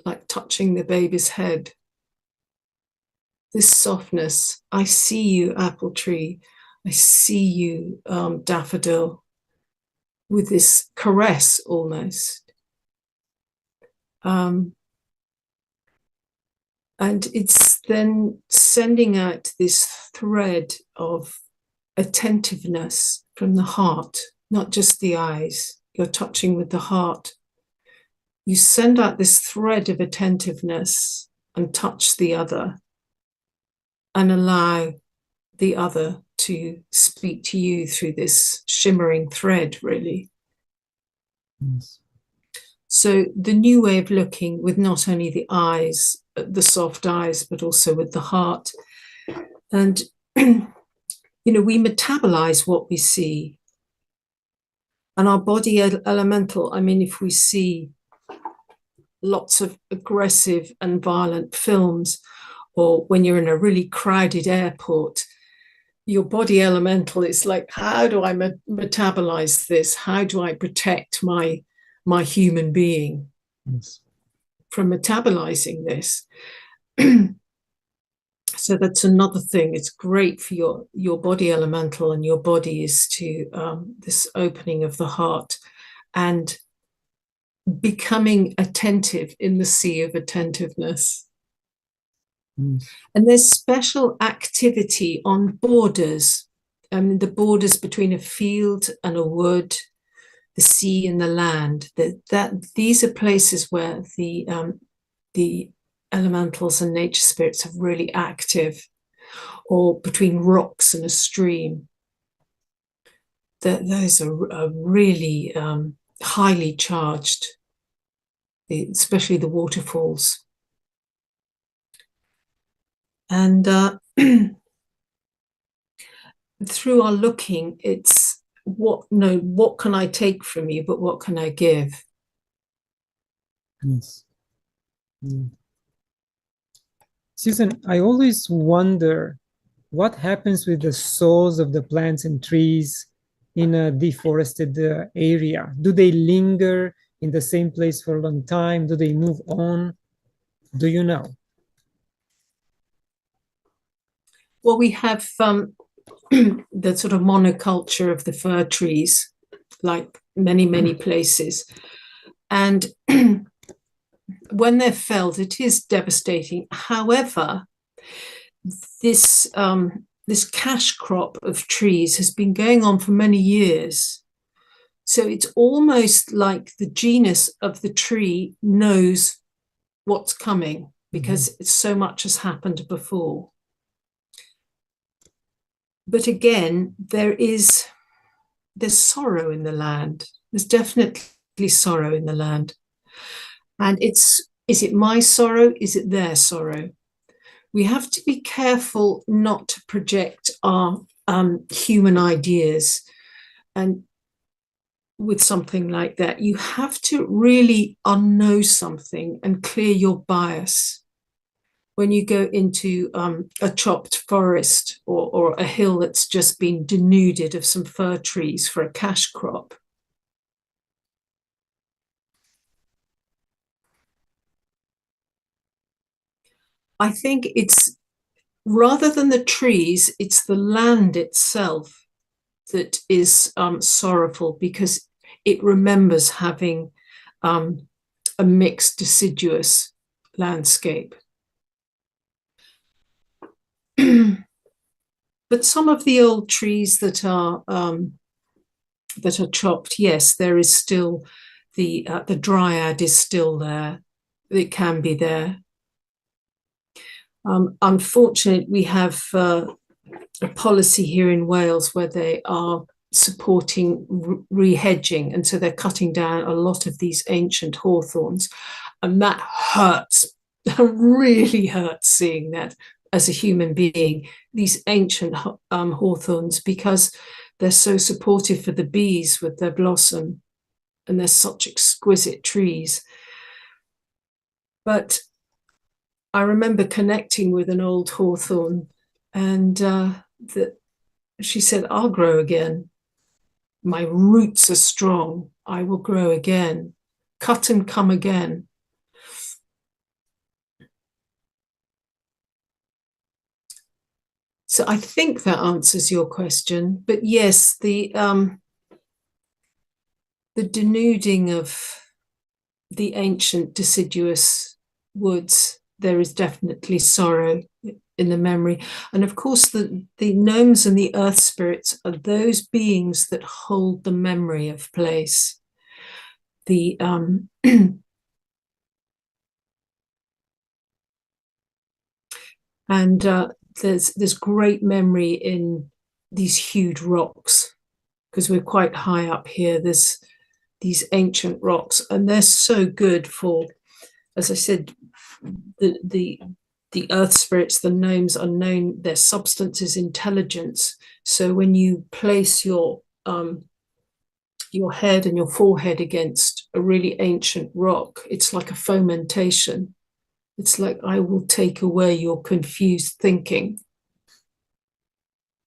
like touching the baby's head, this softness, I see you, apple tree, I see you, daffodil, with this caress almost. And it's then sending out this thread of attentiveness from the heart, not just the eyes. You're touching with the heart. You send out this thread of attentiveness and touch the other and allow the other to speak to you through this shimmering thread, really. Yes. So the new way of looking with not only the eyes, the soft eyes, but also with the heart. And, we metabolize what we see. And our body elemental, if we see lots of aggressive and violent films, or when you're in a really crowded airport, your body elemental is like, how do I metabolize this? How do I protect my human being from metabolizing this? So that's another thing. It's great for your body elemental, and your body is to this opening of the heart and becoming attentive in the sea of attentiveness. And there's special activity on borders, the borders between a field and a wood, the sea and the land. These are places where the elementals and nature spirits are really active, or between rocks and a stream. Those are really highly charged, especially the waterfalls. And through our looking, it's what can I take from you, but what can I give? Yes. Mm. Susan, I always wonder what happens with the souls of the plants and trees in a deforested area. Do they linger in the same place for a long time? Do they move on? Do you know? Well, we have the sort of monoculture of the fir trees, like many places. And when they're felled, it is devastating. However, this cash crop of trees has been going on for many years. So it's almost like the genus of the tree knows what's coming, because so much has happened before. But again, there's sorrow in the land. There's definitely sorrow in the land. And is it my sorrow? Is it their sorrow? We have to be careful not to project our human ideas. And with something like that, you have to really unknow something and clear your bias. When you go into a chopped forest or a hill that's just been denuded of some fir trees for a cash crop, I think it's, rather than the trees, it's the land itself that is sorrowful, because it remembers having a mixed, deciduous landscape. But some of the old trees that are that are chopped, yes, there is still the dryad is still there. It can be there. Unfortunately, we have a policy here in Wales where they are supporting re-hedging, and so they're cutting down a lot of these ancient hawthorns, and that hurts. That really hurts seeing that as a human being, these ancient hawthorns, because they're so supportive for the bees with their blossom, and they're such exquisite trees. But I remember connecting with an old hawthorn, and she said, "I'll grow again. My roots are strong. I will grow again. Cut and come again." So I think that answers your question. But yes, the denuding of the ancient deciduous woods, there is definitely sorrow in the memory. And of course, the gnomes and the earth spirits are those beings that hold the memory of place. The and there's great memory in these huge rocks, because we're quite high up here. There's these ancient rocks, and they're so good for, as I said, the earth spirits, the gnomes are known, their substance is intelligence. So when you place your head and your forehead against a really ancient rock, it's like a fomentation. It's like, I will take away your confused thinking.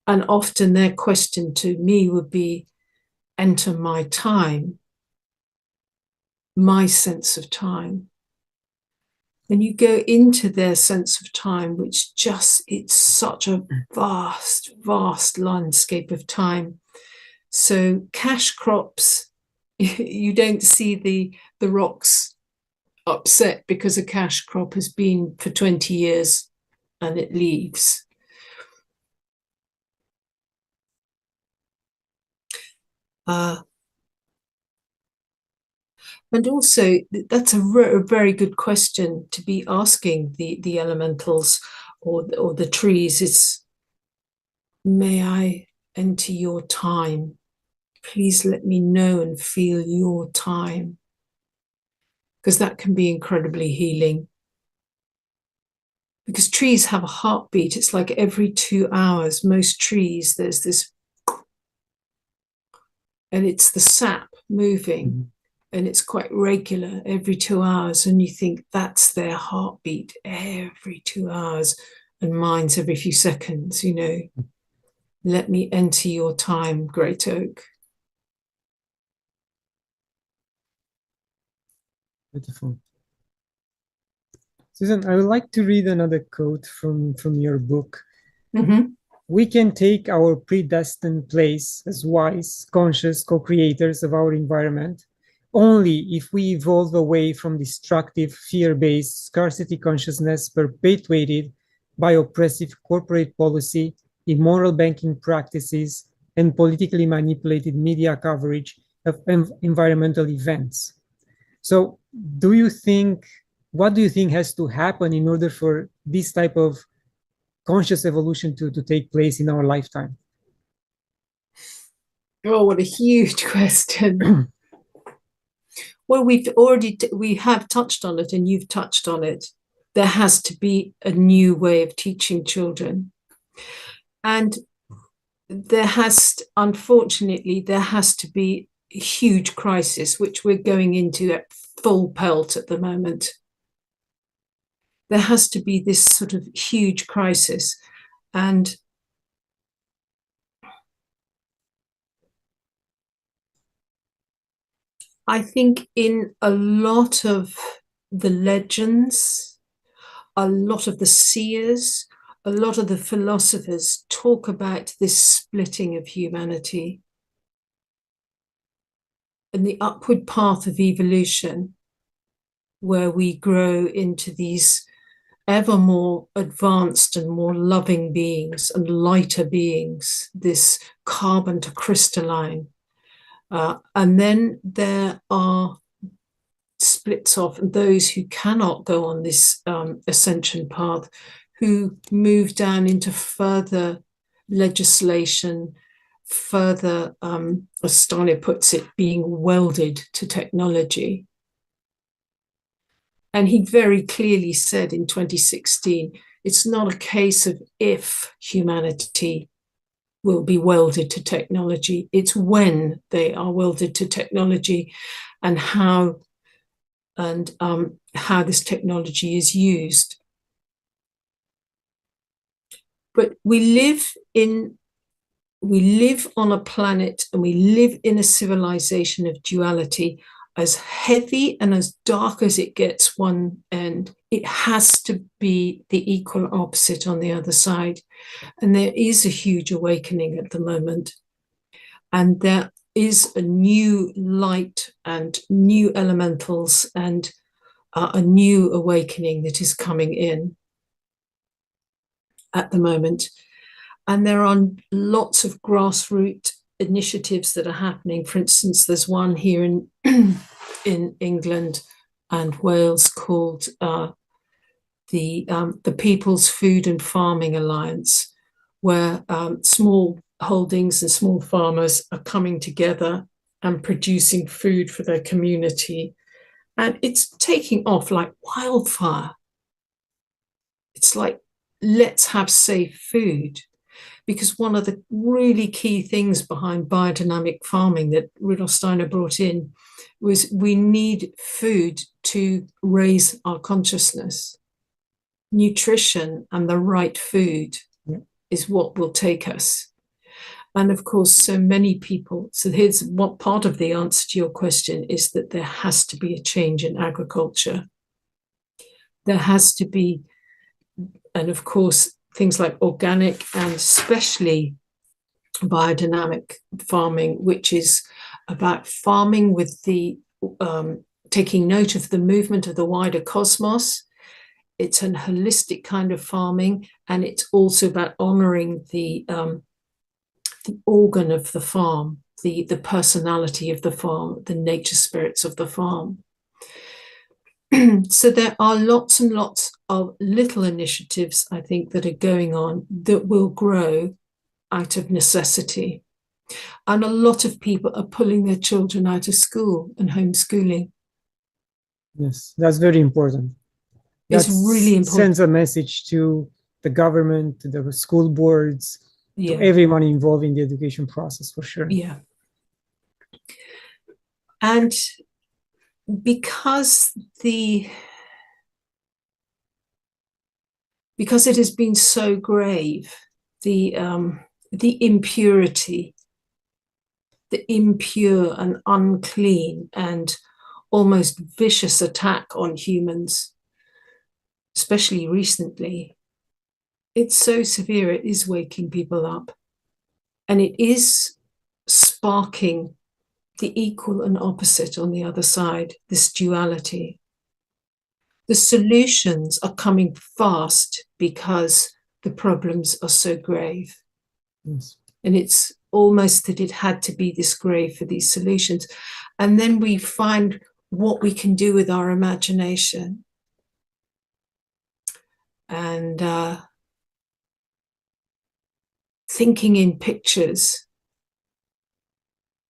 And often their question to me would be, enter my time, my sense of time. And you go into their sense of time, which just, it's such a vast, vast landscape of time. So cash crops, you don't see the rocks upset because a cash crop has been for 20 years and it leaves. And also, that's a very good question to be asking the elementals or the trees. Is, may I enter your time? Please let me know and feel your time, because that can be incredibly healing. Because trees have a heartbeat. It's like every 2 hours, most trees, there's this, and it's the sap moving. Mm-hmm. And it's quite regular every 2 hours. And you think that's their heartbeat every 2 hours, and mine's every few seconds, you know. Let me enter your time, great oak. Beautiful. Susan, I would like to read another quote from your book. Mm-hmm. We can take our predestined place as wise, conscious co-creators of our environment only if we evolve away from destructive, fear-based scarcity consciousness perpetuated by oppressive corporate policy, immoral banking practices, and politically manipulated media coverage of environmental events. So what do you think has to happen in order for this type of conscious evolution to take place in our lifetime? Oh, what a huge question. Well, we have touched on it, and you've touched on it. There has to be a new way of teaching children. And unfortunately, there has to be a huge crisis, which we're going into at full pelt at the moment. There has to be this sort of huge crisis. And I think in a lot of the legends, a lot of the seers, a lot of the philosophers talk about this splitting of humanity and the upward path of evolution, where we grow into these ever more advanced and more loving beings and lighter beings, this carbon to crystalline. And then there are splits off those who cannot go on this ascension path, who move down into further legislation, further, as Steiner puts it, being welded to technology. And he very clearly said in 2016, it's not a case of if humanity will be welded to technology, it's when they are welded to technology, and how this technology is used. But we live on a planet, and we live in a civilization of duality. As heavy and as dark as it gets one end, it has to be the equal opposite on the other side. And there is a huge awakening at the moment. And there is a new light and new elementals and a new awakening that is coming in at the moment. And there are lots of grassroots initiatives that are happening. For instance, there's one here in England and Wales called the People's Food and Farming Alliance, where small holdings and small farmers are coming together and producing food for their community. And it's taking off like wildfire. It's like, let's have safe food. Because one of the really key things behind biodynamic farming that Rudolf Steiner brought in was we need food to raise our consciousness. Nutrition and the right food is what will take us. And of course, so many people. So here's what part of the answer to your question is, that there has to be a change in agriculture. There has to be, and of course, things like organic and especially biodynamic farming, which is about farming with the taking note of the movement of the wider cosmos. It's a holistic kind of farming, and it's also about honoring the organ of the farm, the personality of the farm, the nature spirits of the farm. So there are lots and lots of little initiatives, I think, that are going on that will grow out of necessity. And a lot of people are pulling their children out of school and homeschooling. Yes, that's very important. It's really important. Sends a message to the government, to the school boards, to everyone involved in the education process, for sure. Yeah. And because it has been so grave, the impurity, the impure and unclean and almost vicious attack on humans, especially recently, it's so severe, it is waking people up. And it is sparking the equal and opposite on the other side, this duality. The solutions are coming fast because the problems are so grave. Yes. And it's almost that it had to be this grave for these solutions. And then we find what we can do with our imagination. And thinking in pictures.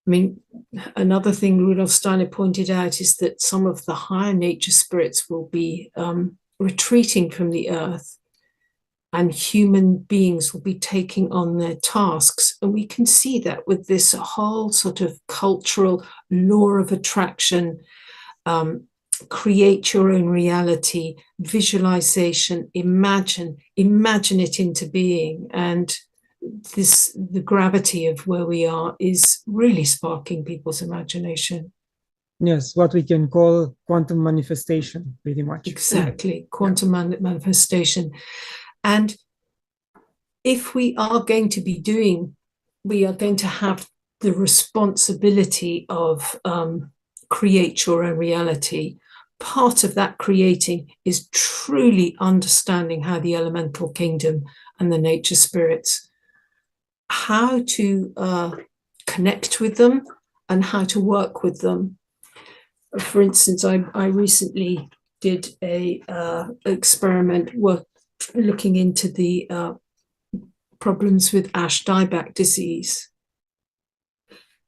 I mean, another thing Rudolf Steiner pointed out is that some of the higher nature spirits will be retreating from the earth, and human beings will be taking on their tasks. And we can see that with this whole sort of cultural law of attraction, create your own reality, visualization, imagine it into being. And the gravity of where we are is really sparking people's imagination. Yes, what we can call quantum manifestation, pretty much. Exactly, quantum manifestation. And if we are going to have the responsibility of create your own reality. Part of that creating is truly understanding how the elemental kingdom and the nature spirits, how to connect with them and how to work with them. For instance, I recently did a experiment looking into the problems with Ash dieback disease.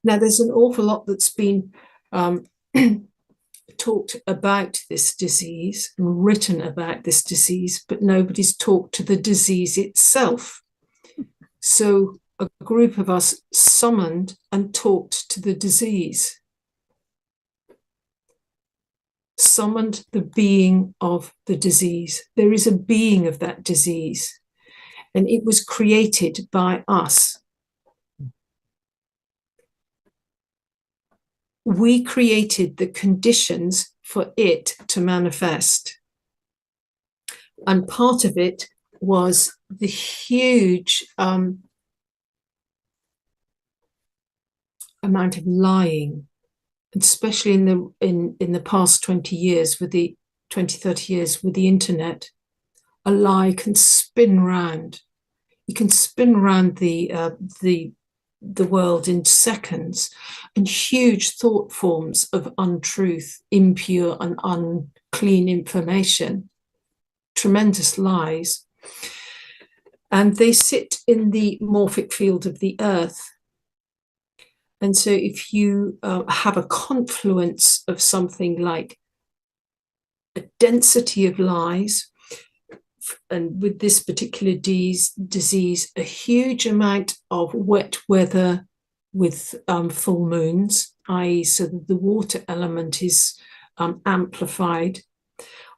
Now, there's an awful lot that's been talked about this disease and written about this disease, but nobody's talked to the disease itself. So a group of us summoned and talked to the disease. Summoned the being of the disease. There is a being of that disease, and it was created by us. We created the conditions for it to manifest. And part of it was the huge amount of lying, especially in the past 20 years, with the 20-30 years with the internet. A lie can spin round. You can spin round the world in seconds, and huge thought forms of untruth, impure and unclean information, tremendous lies. And they sit in the morphic field of the earth. And so if you have a confluence of something like a density of lies, and with this particular disease, a huge amount of wet weather with full moons, i.e. so that the water element is amplified.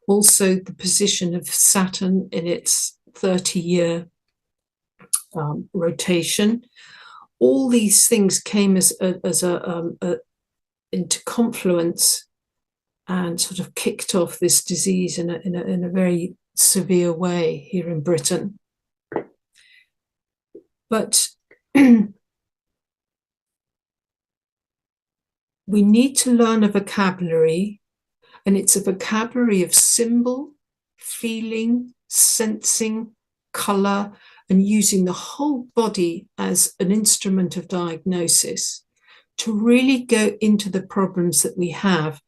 Also the position of Saturn in its 30-year rotation. All these things came as into confluence and sort of kicked off this disease in a very severe way here in Britain. But we need to learn a vocabulary, and it's a vocabulary of symbol, feeling, sensing, color, and using the whole body as an instrument of diagnosis to really go into the problems that we have,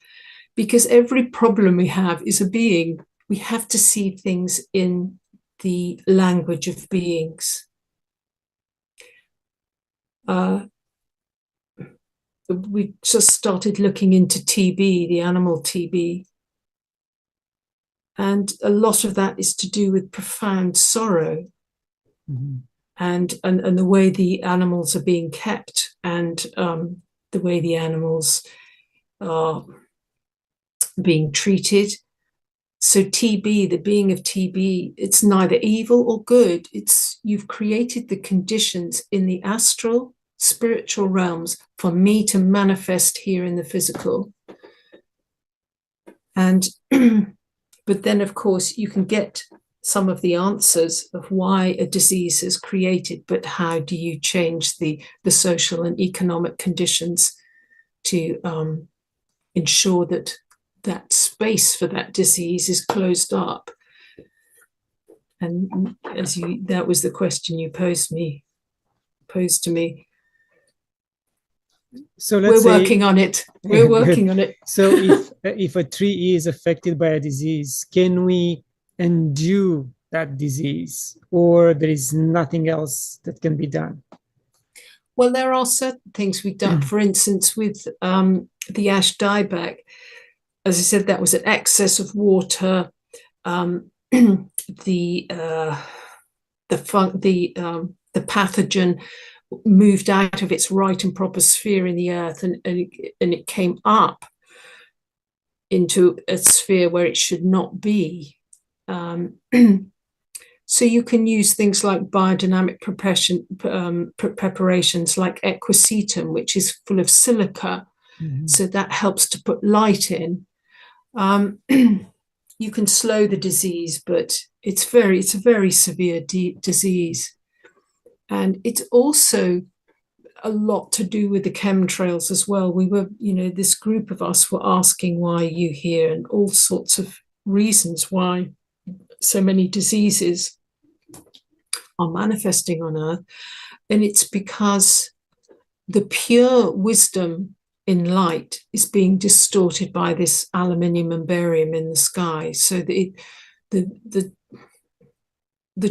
because every problem we have is a being. We have to see things in the language of beings. We just started looking into TB, the animal TB. And a lot of that is to do with profound sorrow. Mm-hmm. and the way the animals are being kept, and the way the animals are being treated. So TB, the being of TB, it's neither evil or good. It's you've created the conditions in the astral, spiritual realms for me to manifest here in the physical. And but then, of course, you can get some of the answers of why a disease is created, but how do you change the social and economic conditions to ensure that that space for that disease is closed up? And that was the question you posed to me. So we're working on it. We're working on it. So if a tree is affected by a disease, can we undo that disease, or there is nothing else that can be done? Well, there are certain things we've done. For instance, with the ash dieback, as I said, that was an excess of water. The pathogen moved out of its right and proper sphere in the earth, and it came up into a sphere where it should not be. So you can use things like biodynamic preparations like equisetum, which is full of silica. Mm-hmm. So that helps to put light in. You can slow the disease, but it's a very severe disease. And it's also a lot to do with the chemtrails as well. We were, this group of us were asking, why are you here? And all sorts of reasons why so many diseases are manifesting on Earth. And it's because the pure wisdom in light is being distorted by this aluminium and barium in the sky. So the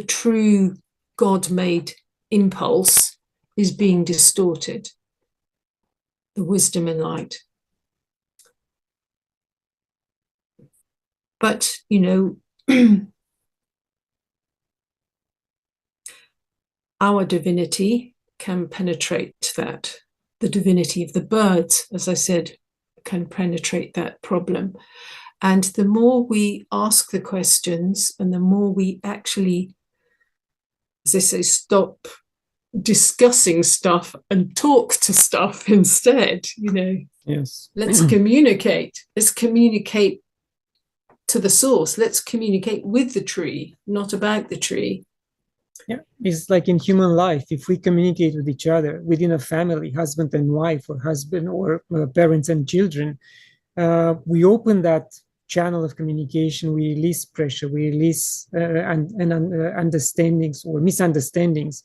true God-made impulse is being distorted, the wisdom and light. But, our divinity can penetrate that. The divinity of the birds, as I said, can penetrate that problem. And the more we ask the questions and the more we actually, as they say, stop discussing stuff and talk to stuff instead, Yes. Let's communicate. Let's communicate to the source. Let's communicate with the tree, not about the tree. Yeah, it's like in human life, if we communicate with each other within a family, husband and wife, or husband or parents and children, we open that channel of communication, we release pressure, we release understandings or misunderstandings.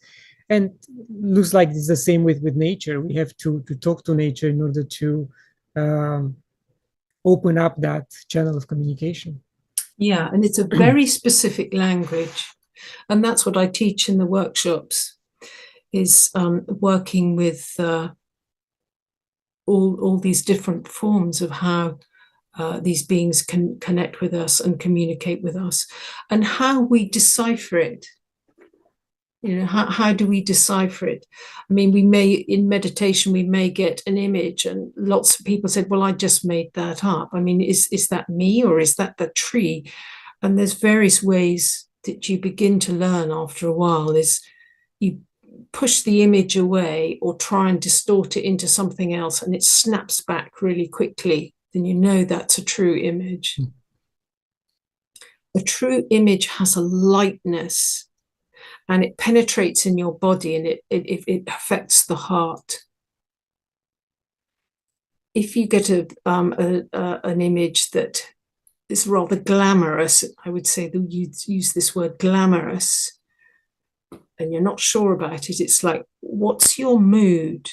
And looks like it's the same with nature. We have to talk to nature in order to open up that channel of communication. Yeah, and it's a very specific language. And that's what I teach in the workshops, is working with all these different forms of how these beings can connect with us and communicate with us, and how we decipher it. How do we decipher it? I mean, in meditation, we may get an image, and lots of people said, well, I just made that up. I mean, is that me, or is that the tree? And there's various ways that you begin to learn after a while. Is you push the image away or try and distort it into something else, and it snaps back really quickly, then you know that's a true image. A true image has a lightness, and it penetrates in your body, and it affects the heart. If you get an image that is rather glamorous, I would say that you use this word glamorous, and you're not sure about it, it's like, what's your mood?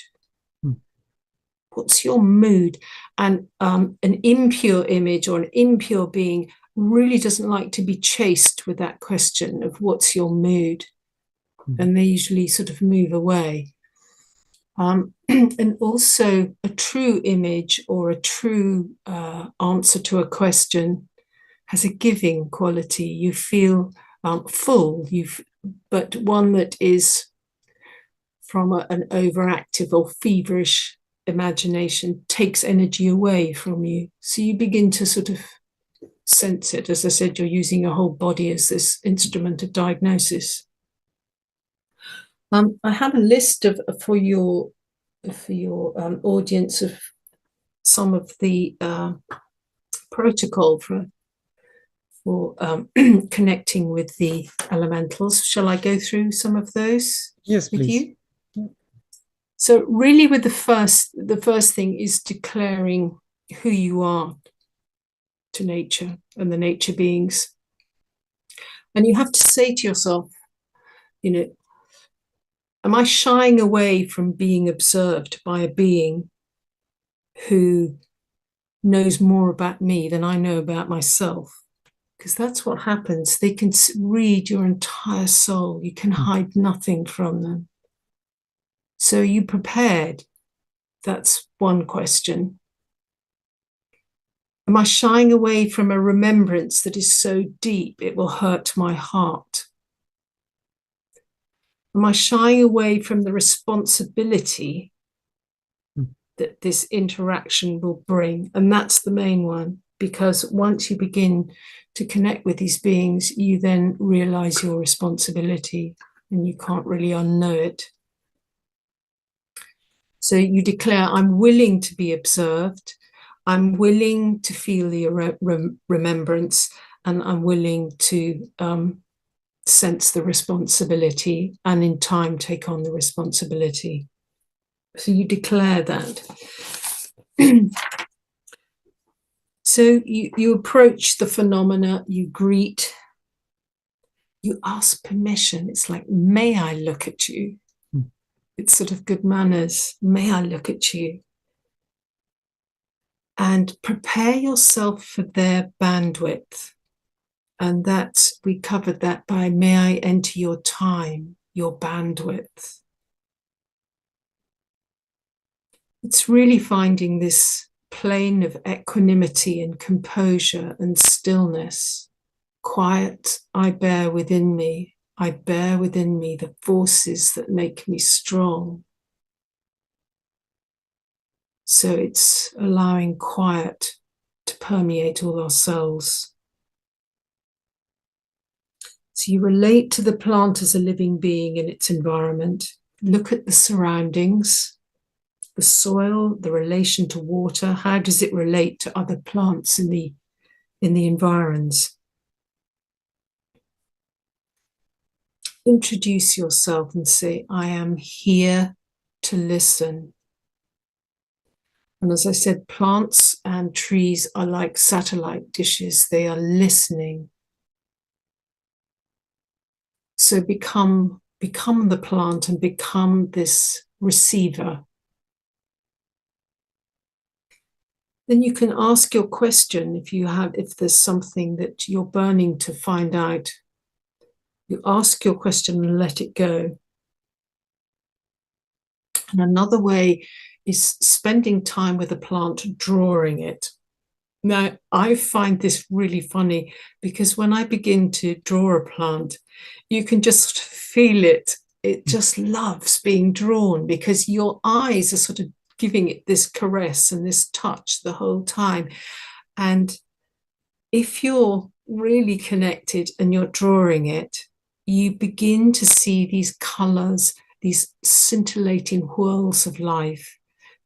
What's your mood? And an impure image or an impure being really doesn't like to be chased with that question of what's your mood. And they usually sort of move away. And also a true image or a true answer to a question has a giving quality. You feel full, but one that is from an overactive or feverish imagination takes energy away from you. So you begin to sort of sense it. As I said, you're using your whole body as this instrument of diagnosis. I have a list for your audience of some of the protocol for connecting with the elementals. Shall I go through some of those? Yes, with please. you? So really, with the first thing is declaring who you are to nature and the nature beings. And you have to say to yourself, am I shying away from being observed by a being who knows more about me than I know about myself? Because that's what happens. They can read your entire soul. You can hide nothing from them. So are you prepared? That's one question. Am I shying away from a remembrance that is so deep it will hurt my heart? Am I shying away from the responsibility that this interaction will bring? And that's the main one, because once you begin to connect with these beings, you then realize your responsibility and you can't really unknow it. So you declare, I'm willing to be observed, I'm willing to feel the remembrance, and I'm willing to sense the responsibility and in time take on the responsibility. So you declare that. So you approach the phenomena, you greet, you ask permission. It's like, may I look at you? It's sort of good manners. May I look at you? and prepare yourself for their bandwidth. And we covered that by, may I enter your time, your bandwidth. It's really finding this plane of equanimity and composure and stillness. Quiet, I bear within me. I bear within me the forces that make me strong. So it's allowing quiet to permeate all our souls. So you relate to the plant as a living being in its environment. Look at the surroundings, the soil, the relation to water. How does it relate to other plants in the environs? Introduce yourself and say, I am here to listen. And as I said, plants and trees are like satellite dishes. They are listening. So become the plant and become this receiver. Then you can ask your question if there's something that you're burning to find out. You ask your question and let it go. And another way is spending time with a plant, drawing it. Now, I find this really funny because when I begin to draw a plant, you can just feel it. It just loves being drawn because your eyes are sort of giving it this caress and this touch the whole time. And if you're really connected and you're drawing it, you begin to see these colors, these scintillating whirls of life,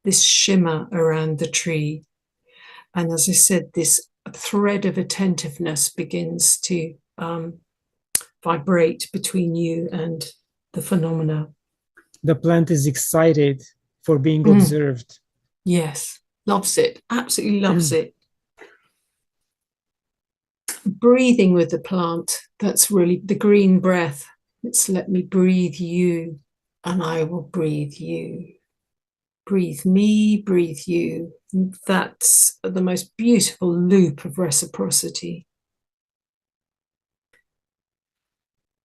this shimmer around the tree. And as I said, this thread of attentiveness begins to vibrate between you and the phenomena. The plant is excited for being observed. Yes, loves it, absolutely loves it. Breathing with the plant, that's really the green breath. It's let me breathe you and I will breathe you. Breathe me, breathe you. That's the most beautiful loop of reciprocity.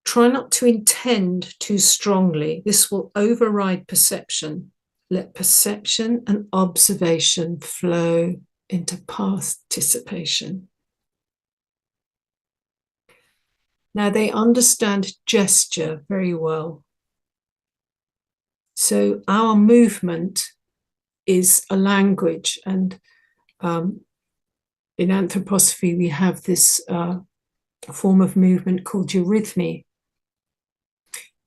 Try not to intend too strongly. This will override perception. Let perception and observation flow into participation. Now they understand gesture very well. So our movement is a language, and in anthroposophy we have this form of movement called eurythmy.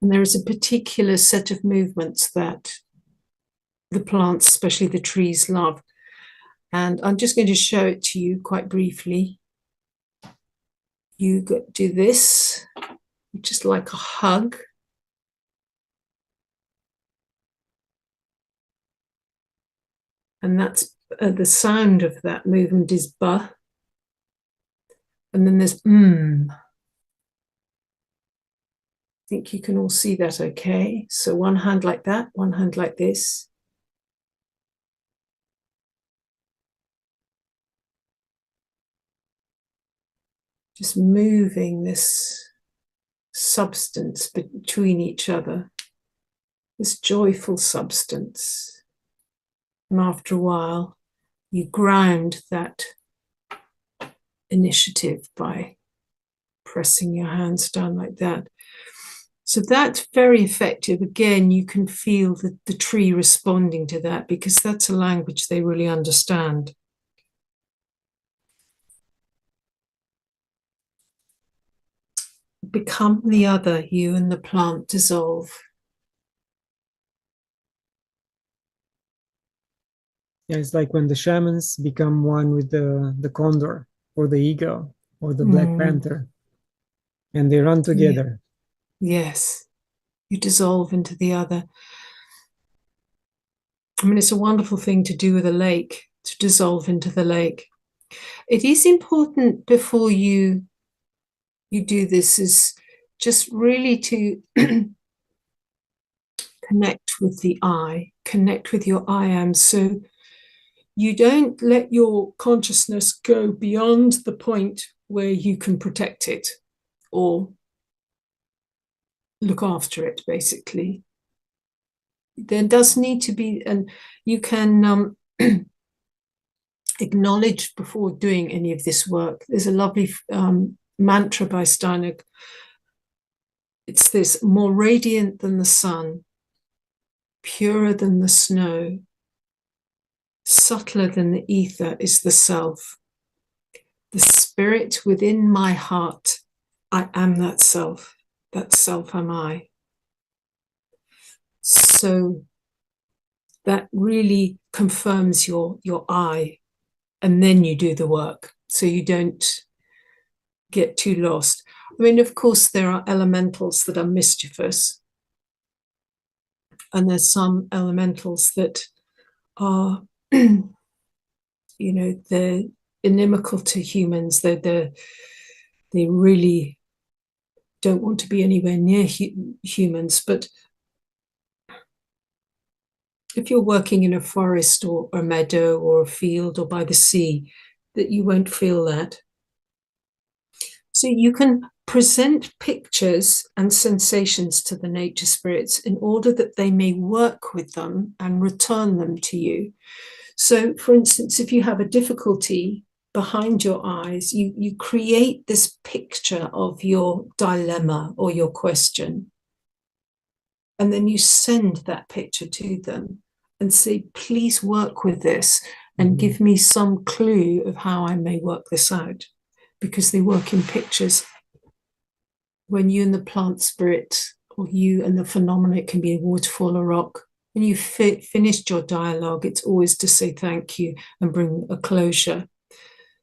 And there is a particular set of movements that the plants, especially the trees, love. And I'm just going to show it to you quite briefly. You do this, just like a hug. And that's the sound of that movement is ba. And then there's I think you can all see that okay. So one hand like that, one hand like this. Just moving this substance between each other, this joyful substance. And after a while, you ground that initiative by pressing your hands down like that. So that's very effective. Again, you can feel the tree responding to that because that's a language they really understand. Become the other, you and the plant dissolve. Yeah, it's like when the shamans become one with the condor or the eagle or the black panther, and they run together. Yes, you dissolve into the other. I mean, it's a wonderful thing to do with a lake, to dissolve into the lake. It is important before you do this is just really to connect with the I, connect with your I am. So you don't let your consciousness go beyond the point where you can protect it or look after it, basically. There does need to be, and you can acknowledge before doing any of this work. There's a lovely mantra by Steiner. It's this: more radiant than the sun, purer than the snow, subtler than the ether is the self. The spirit within my heart, I am that self. That self am I. So that really confirms your I, and then you do the work, so you don't get too lost. I mean, of course, there are elementals that are mischievous, and there's some elementals that are, they're inimical to humans. They really don't want to be anywhere near humans. But if you're working in a forest or a meadow or a field or by the sea, that you won't feel that. So you can present pictures and sensations to the nature spirits in order that they may work with them and return them to you. So, for instance, if you have a difficulty behind your eyes, you create this picture of your dilemma or your question. And then you send that picture to them and say, please work with this and give me some clue of how I may work this out. Because they work in pictures. When you and the plant spirit, or you and the phenomena, it can be a waterfall or rock, when you've finished your dialogue, it's always to say thank you and bring a closure,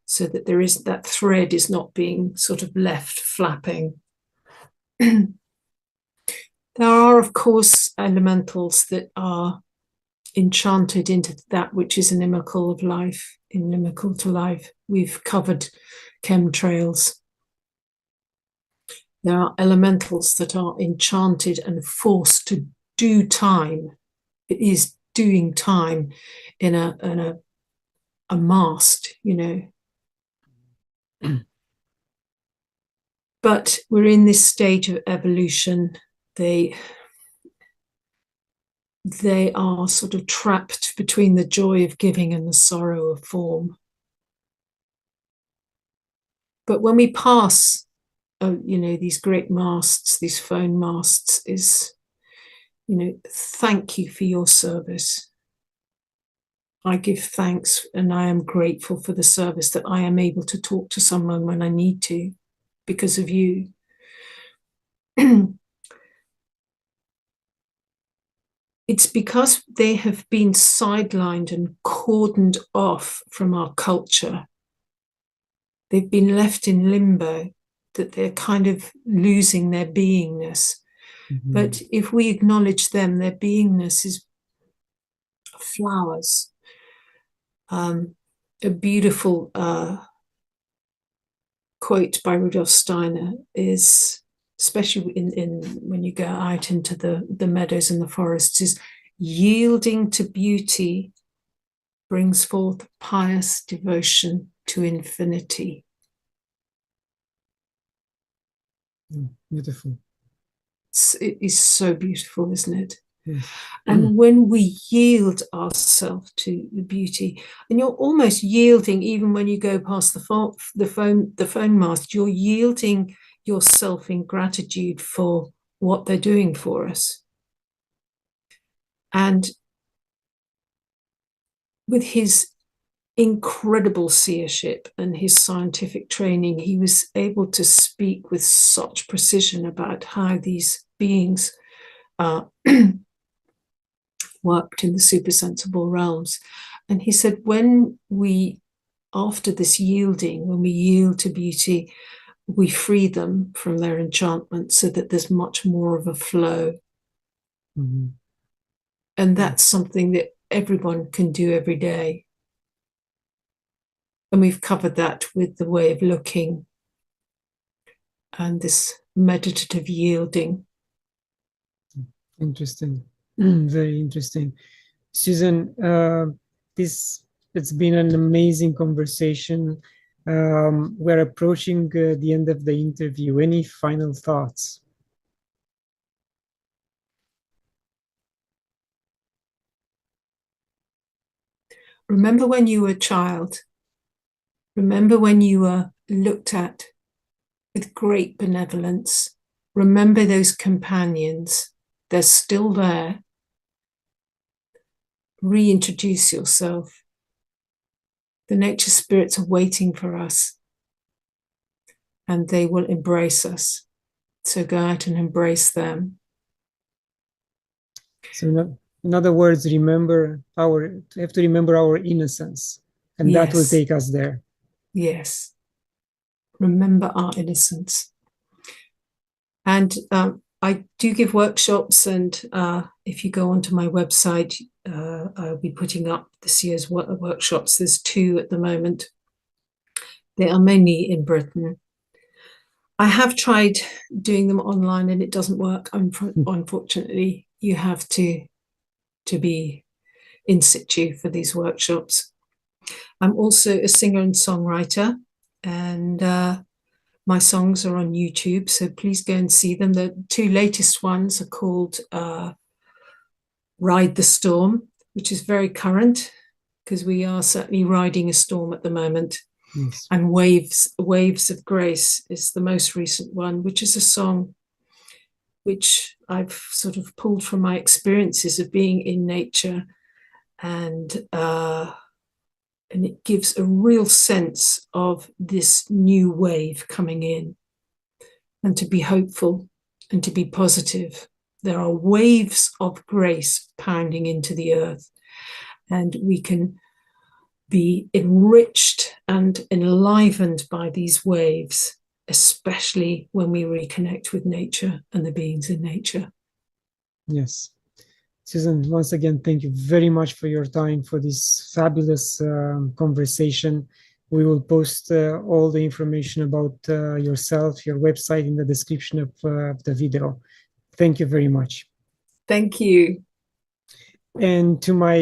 so that there is that thread is not being sort of left flapping. There are, of course, elementals that are enchanted into that which is inimical of life, inimical to life. We've covered chemtrails. There are elementals that are enchanted and forced to do time. It is doing time in a mast, But we're in this stage of evolution. They are sort of trapped between the joy of giving and the sorrow of form. But when we pass, these great masts, these phone masts, is, thank you for your service. I give thanks and I am grateful for the service that I am able to talk to someone when I need to because of you. It's because they have been sidelined and cordoned off from our culture. They've been left in limbo, that they're kind of losing their beingness. But if we acknowledge them, their beingness is flowers. A beautiful quote by Rudolf Steiner is, especially in when you go out into the meadows and the forests, is yielding to beauty brings forth pious devotion to infinity. Beautiful. It is so beautiful, isn't it? Yes. And when we yield ourselves to the beauty, and you're almost yielding, even when you go past the phone mast, you're yielding yourself in gratitude for what they're doing for us. And with his incredible seership and his scientific training, he was able to speak with such precision about how these beings worked in the supersensible realms. And he said, when we, after this yielding, when we yield to beauty, we free them from their enchantment so that there's much more of a flow. And that's something that everyone can do every day. And we've covered that with the way of looking and this meditative yielding. Interesting. Very interesting. Susan, this it's been an amazing conversation. We're approaching the end of the interview. Any final thoughts? Remember when you were a child. Remember when you were looked at with great benevolence. Remember those companions. They're still there. Reintroduce yourself. The nature spirits are waiting for us, and they will embrace us. So go out and embrace them. So in other words, have to remember our innocence, and that will Yes. take us there. Yes. Remember our innocence. And I do give workshops, and if you go onto my website, I'll be putting up this year's workshops. There's 2 at the moment. They are mainly in Britain. I have tried doing them online, and it doesn't work. Unfortunately, you have to be in situ for these workshops. I'm also a singer and songwriter, and my songs are on YouTube, so please go and see them. The 2 latest ones are called Ride the Storm, which is very current because we are certainly riding a storm at the moment. Yes. And Waves of Grace is the most recent one, which is a song which I've sort of pulled from my experiences of being in nature, and it gives a real sense of this new wave coming in, and to be hopeful and to be positive. There are waves of grace pounding into the earth, and we can be enriched and enlivened by these waves, especially when we reconnect with nature and the beings in nature. Yes. Susan, once again, thank you very much for your time, for this fabulous conversation. We will post all the information about yourself, your website, in the description of the video. Thank you very much. Thank you. And to my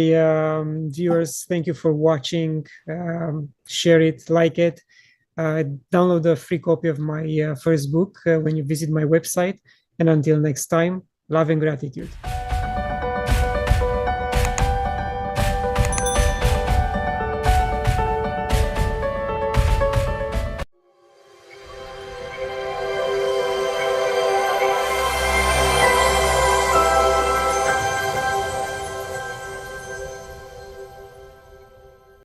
viewers, thank you for watching. Share it, like it. Download a free copy of my first book when you visit my website. And until next time, love and gratitude.